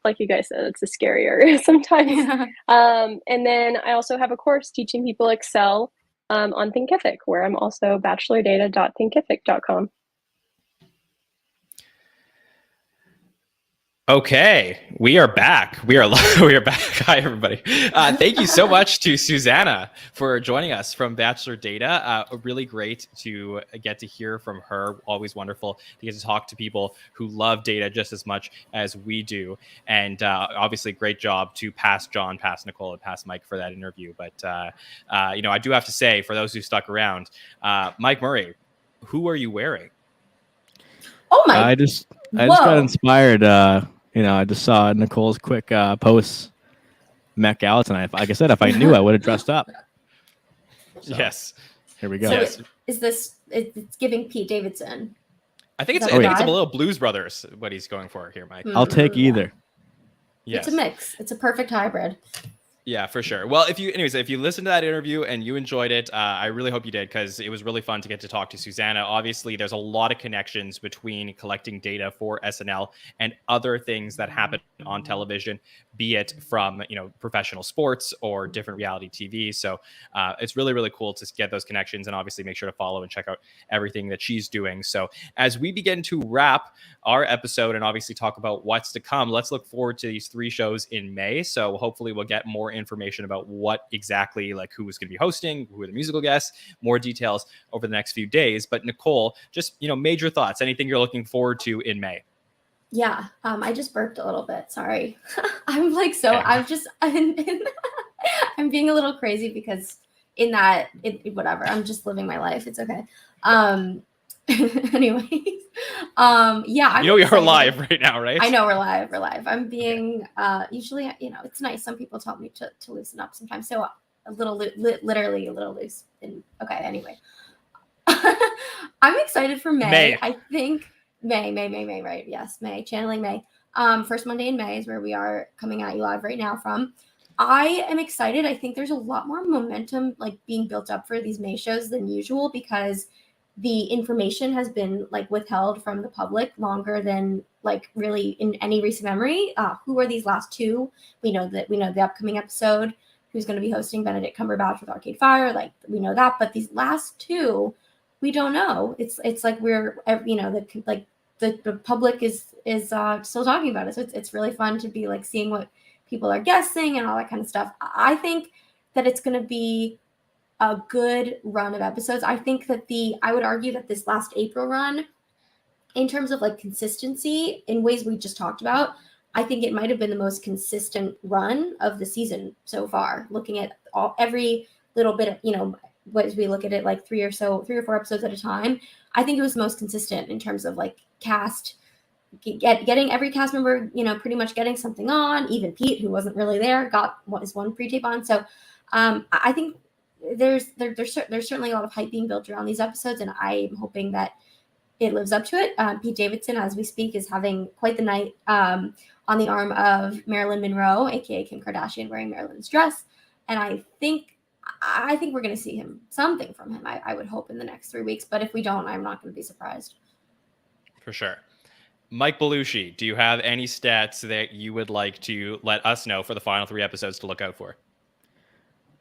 like you guys said, it's a scary area sometimes. And then I also have a course teaching people Excel on Thinkific, where I'm also bachelordata.thinkific.com. Okay, we are back. We are back. Hi, everybody. Thank you so much to Suzana for joining us from Bachelor Data. Really great to get to hear from her. Always wonderful to get to talk to people who love data just as much as we do. And obviously, great job to past Jon, past Nicole, and past Mike for that interview. But I do have to say, for those who stuck around, Mike Murray, who are you wearing? Oh my! I just got inspired. I just saw Nicole's quick post Met Gala tonight. Like I said, if I knew, I would have dressed up. So, yes. Here we go. So Yes. is this? It's giving Pete Davidson. I think it's Is that a right? little Blues Brothers. What he's going for here, Mike. I'll take either. Yes. It's a mix. It's a perfect hybrid. Yeah, for sure. Well, if you listened to that interview and you enjoyed it, I really hope you did because it was really fun to get to talk to Suzana. Obviously, there's a lot of connections between collecting data for SNL and other things that happen on television, be it from professional sports or different reality TV. So it's really, really cool to get those connections and obviously make sure to follow and check out everything that she's doing. So as we begin to wrap our episode and obviously talk about what's to come, let's look forward to these 3 shows in May. So hopefully we'll get more information about what exactly, like who is going to be hosting, who are the musical guests, more details over the next few days. But Nicole, just, major thoughts, anything you're looking forward to in May? Yeah, I just burped a little bit. Sorry. I'm like, so okay. I'm being a little crazy because whatever, I'm just living my life. It's okay. Anyways, yeah. We are live right now, right? I know we're live. I'm being, usually, it's nice. Some people tell me to loosen up sometimes. So a little, literally a little loose. Okay, anyway. I'm excited for May. I think May, right? Yes, May, channeling May. First Monday in May is where we are coming at you live right now from. I am excited. I think there's a lot more momentum being built up for these May shows than usual because the information has been withheld from the public longer than really in any recent memory. Who are these last 2? We know the upcoming episode, who's going to be hosting Benedict Cumberbatch with Arcade Fire. We know that, but these last 2, we don't know. It's like we're the public is still talking about it. So it's really fun to be seeing what people are guessing and all that kind of stuff. I think that it's going to be a good run of episodes. I think that I would argue that this last April run, in terms of like consistency in ways we just talked about, I think it might have been the most consistent run of the season so far, looking at every little bit of, you know, as we look at it like 3 or 4 episodes at a time. I think it was the most consistent in terms of like cast, getting every cast member, you know, pretty much getting something on. Even Pete, who wasn't really there, got one pre-tape on. So I think there's certainly a lot of hype being built around these episodes, and I'm hoping that it lives up to it. Pete Davidson, as we speak, is having quite the night on the arm of Marilyn Monroe, aka Kim Kardashian, wearing Marilyn's dress. And I think we're going to see something from him. I would hope in the next 3 weeks, but if we don't, I'm not going to be surprised. For sure. Mike Belushi, do you have any stats that you would like to let us know for the final 3 episodes to look out for?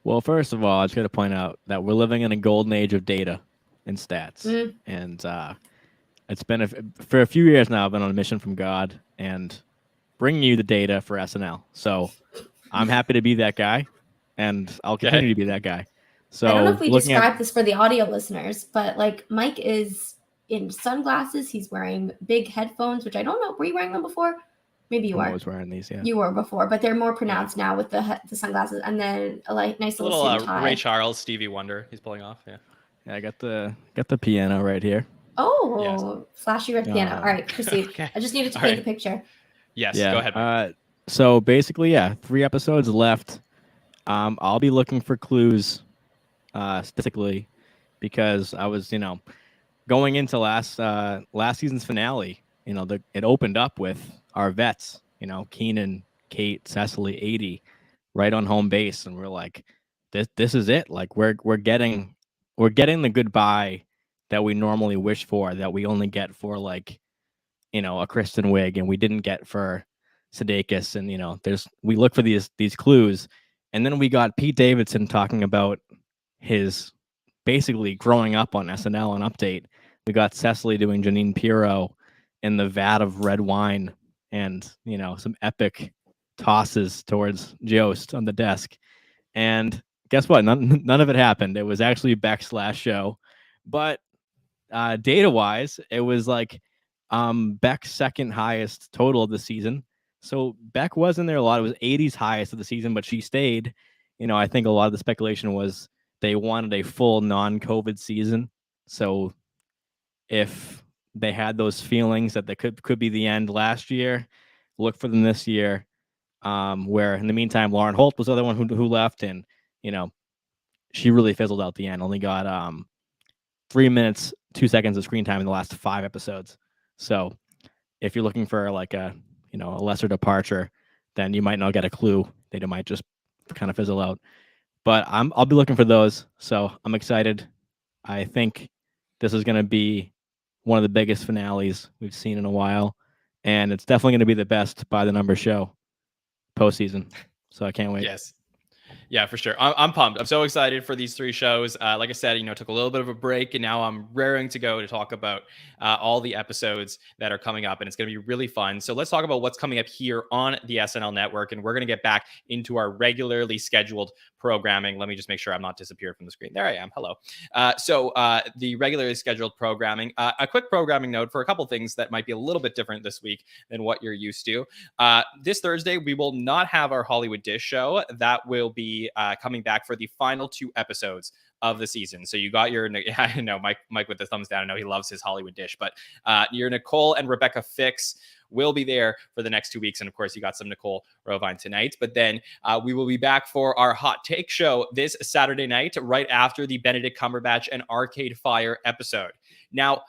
Well, first of all, I just got to point out that we're living in a golden age of data and stats. And it's been for a few years now, I've been on a mission from God and bringing you the data for SNL. So I'm happy to be that guy, and I'll continue to be that guy. So I don't know if we describe this for the audio listeners, but like Mike is in sunglasses. He's wearing big headphones, which I don't know. Were you wearing them before? Maybe you were. I was wearing these, yeah. You were before, but they're more pronounced now with the sunglasses, and then a nice little suit tie. Ray Charles, Stevie Wonder, he's pulling off. Yeah, I got the piano right here. Oh, yes. Flashy red piano. All right, proceed. Okay. I just needed to paint the picture. Yes, go ahead. So basically, 3 episodes left. I'll be looking for clues, statistically, because I was, going into last season's finale. It opened up with our vets, Keenan, Kate, Cecily, 80, right on home base, and we're like, this is it. Like we're getting the goodbye that we normally wish for, that we only get for like, a Kristen Wiig, and we didn't get for Sudeikis. And we look for these clues, and then we got Pete Davidson talking about his basically growing up on SNL on Update. We got Cecily doing Janine Pirro in the vat of red wine, and some epic tosses towards Jost on the desk. And guess what? None of it happened. It was actually Beck's last show, but data-wise, it was like Beck's second highest total of the season. So Beck was in there a lot. It was 80's highest of the season, but she stayed. I think a lot of the speculation was they wanted a full non-COVID season. So if they had those feelings that they could be the end last year, look for them this year. Where in the meantime, Lauren Holt was the other one who left, and she really fizzled out the end. Only got 3 minutes 2 seconds of screen time in the last 5 episodes. So if you're looking for like a lesser departure, then you might not get a clue. They might just kind of fizzle out. But I'll be looking for those. So I'm excited. I think this is going to be one of the biggest finales we've seen in a while, and it's definitely going to be the best By the Numbers show postseason. So I can't wait. Yes. Yeah, for sure. I'm pumped. I'm so excited for these 3 shows. Like I said, took a little bit of a break, and now I'm raring to go to talk about all the episodes that are coming up, and it's going to be really fun. So let's talk about what's coming up here on the SNL Network, and we're going to get back into our regularly scheduled programming. Let me just make sure I'm not disappeared from the screen. There I am. Hello. So the regularly scheduled programming, a quick programming note for a couple things that might be a little bit different this week than what you're used to. This Thursday, we will not have our Hollywood Dish show. That will be coming back for the final 2 episodes of the season. So you got your, I know Mike with the thumbs down. I know he loves his Hollywood Dish, but your Nicole and Rebecca Fix will be there for the next 2 weeks. And of course, you got some Nicole Rovine tonight. But then we will be back for our Hot Take show this Saturday night, right after the Benedict Cumberbatch and Arcade Fire episode. Now,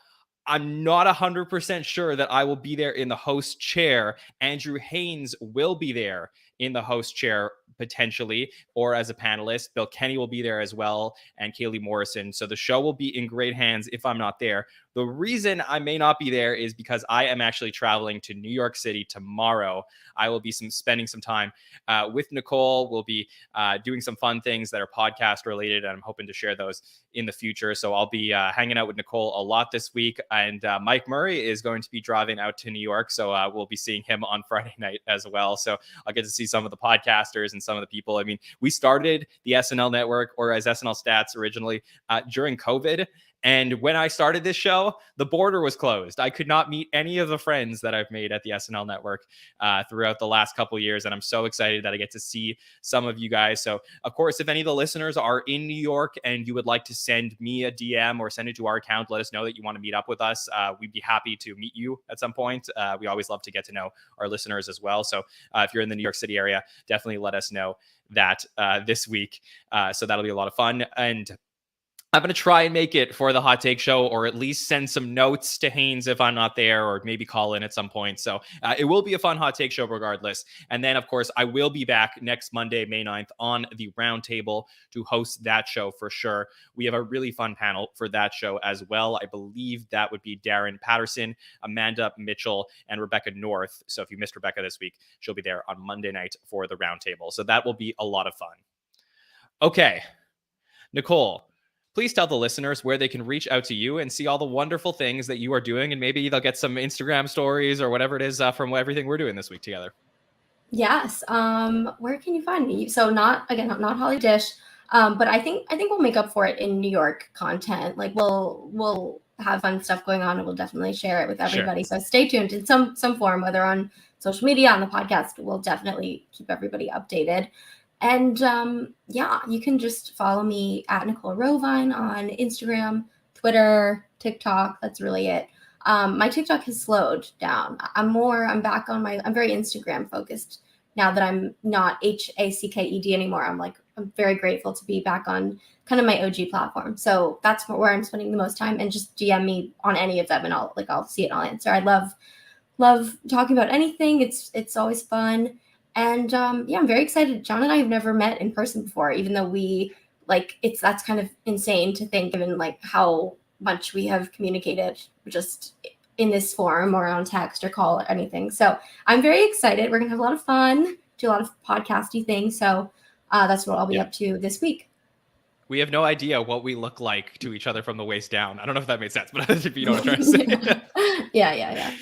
I'm not 100% sure that I will be there in the host chair. Andrew Haynes will be there in the host chair potentially, or as a panelist. Bill Kenny will be there as well, and Kaylee Morrison. So the show will be in great hands if I'm not there. The reason I may not be there is because I am actually traveling to New York City tomorrow. I will be spending some time with Nicole. We'll be doing some fun things that are podcast related, and I'm hoping to share those in the future. So I'll be hanging out with Nicole a lot this week, and Mike Murray is going to be driving out to New York. So we'll be seeing him on Friday night as well. So I'll get to see some of the podcasters and some of the people. I mean, we started the SNL Network, or as SNL Stats originally, during COVID. And when I started this show, the border was closed. I could not meet any of the friends that I've made at the SNL Network throughout the last couple of years. And I'm so excited that I get to see some of you guys. So, of course, if any of the listeners are in New York and you would like to send me a DM or send it to our account, let us know that you want to meet up with us. We'd be happy to meet you at some point. We always love to get to know our listeners as well. So if you're in the New York City area, definitely let us know that this week. So that'll be a lot of fun. And I'm going to try and make it for the Hot Take Show, or at least send some notes to Haynes if I'm not there, or maybe call in at some point. So it will be a fun Hot Take Show regardless. And then, of course, I will be back next Monday, May 9th, on the Roundtable to host that show for sure. We have a really fun panel for that show as well. I believe that would be Darren Patterson, Amanda Mitchell, and Rebecca North. So if you missed Rebecca this week, she'll be there on Monday night for the Roundtable. So that will be a lot of fun. Okay, Nicole, please tell the listeners where they can reach out to you and see all the wonderful things that you are doing. And maybe they'll get some Instagram stories or whatever it is from everything we're doing this week together. Yes. Where can you find me? So not Holly Dish, but I think we'll make up for it in New York content. Like we'll have fun stuff going on, and we'll definitely share it with everybody. Sure. So stay tuned in some form, whether on social media, on the podcast. We'll definitely keep everybody updated. And you can just follow me at Nicole Rovine on Instagram, Twitter, TikTok. That's really it. My TikTok has slowed down. I'm back on I'm very Instagram focused now that I'm not HACKED anymore. I'm very grateful to be back on kind of my OG platform. So that's where I'm spending the most time, and just DM me on any of them and I'll see it and I'll answer. I love talking about anything. It's always fun. And I'm very excited. Jon and I have never met in person before, even though that's kind of insane to think, given how much we have communicated just in this forum or on text or call or anything. So I'm very excited. We're gonna have a lot of fun, do a lot of podcasty things. So that's what I'll be up to this week. We have no idea what we look like to each other from the waist down. I don't know if that made sense, but if you know what I'm trying to say. Yeah.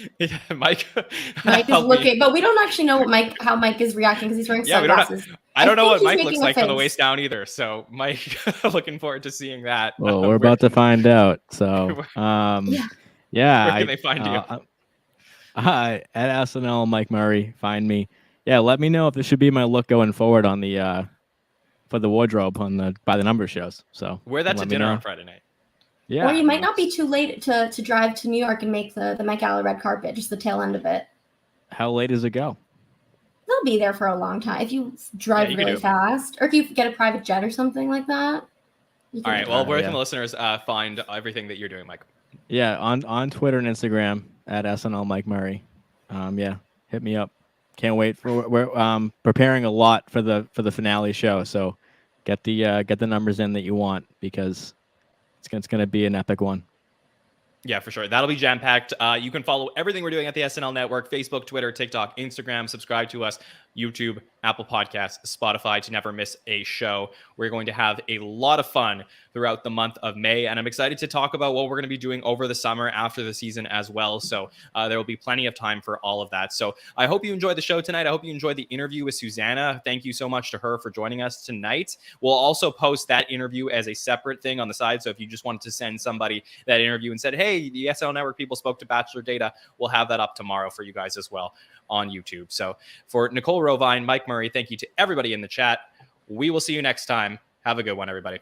Mike is looking, but we don't actually know how Mike is reacting because he's wearing sunglasses. I don't know what Mike looks like from the waist down either. So Mike, looking forward to seeing that. Well, we're about to find out. So where can they find you? At SNL Mike Murray, find me. Yeah, let me know if this should be my look going forward on the for the wardrobe on the By the Numbers shows. So wear that to dinner on Friday night. Yeah. Or you might not be too late to drive to New York and make the Met Gala red carpet, just the tail end of it. How late does it go? They'll be there for a long time if you drive really fast, or if you get a private jet or something like that. All right. Well, where can the listeners find everything that you're doing, Mike? Yeah, on Twitter and Instagram at SNL Mike Murray. Hit me up. Can't wait we're preparing a lot for the finale show. So get the numbers in that you want, because it's going to be an epic one. Yeah, for sure. That'll be jam-packed. You can follow everything we're doing at the SNL Network: Facebook, Twitter, TikTok, Instagram. Subscribe to us, YouTube, Apple Podcasts, Spotify, to never miss a show. We're going to have a lot of fun throughout the month of May, and I'm excited to talk about what we're going to be doing over the summer after the season as well. So there will be plenty of time for all of that. So I hope you enjoyed the show tonight. I hope you enjoyed the interview with Suzana. Thank you so much to her for joining us tonight. We'll also post that interview as a separate thing on the side. So if you just wanted to send somebody that interview and said, hey, the SNL Network people spoke to Bachelor Data, we'll have that up tomorrow for you guys as well on YouTube. So for Nicole Rovine, Mike Murray, thank you to everybody in the chat. We will see you next time. Have a good one, everybody.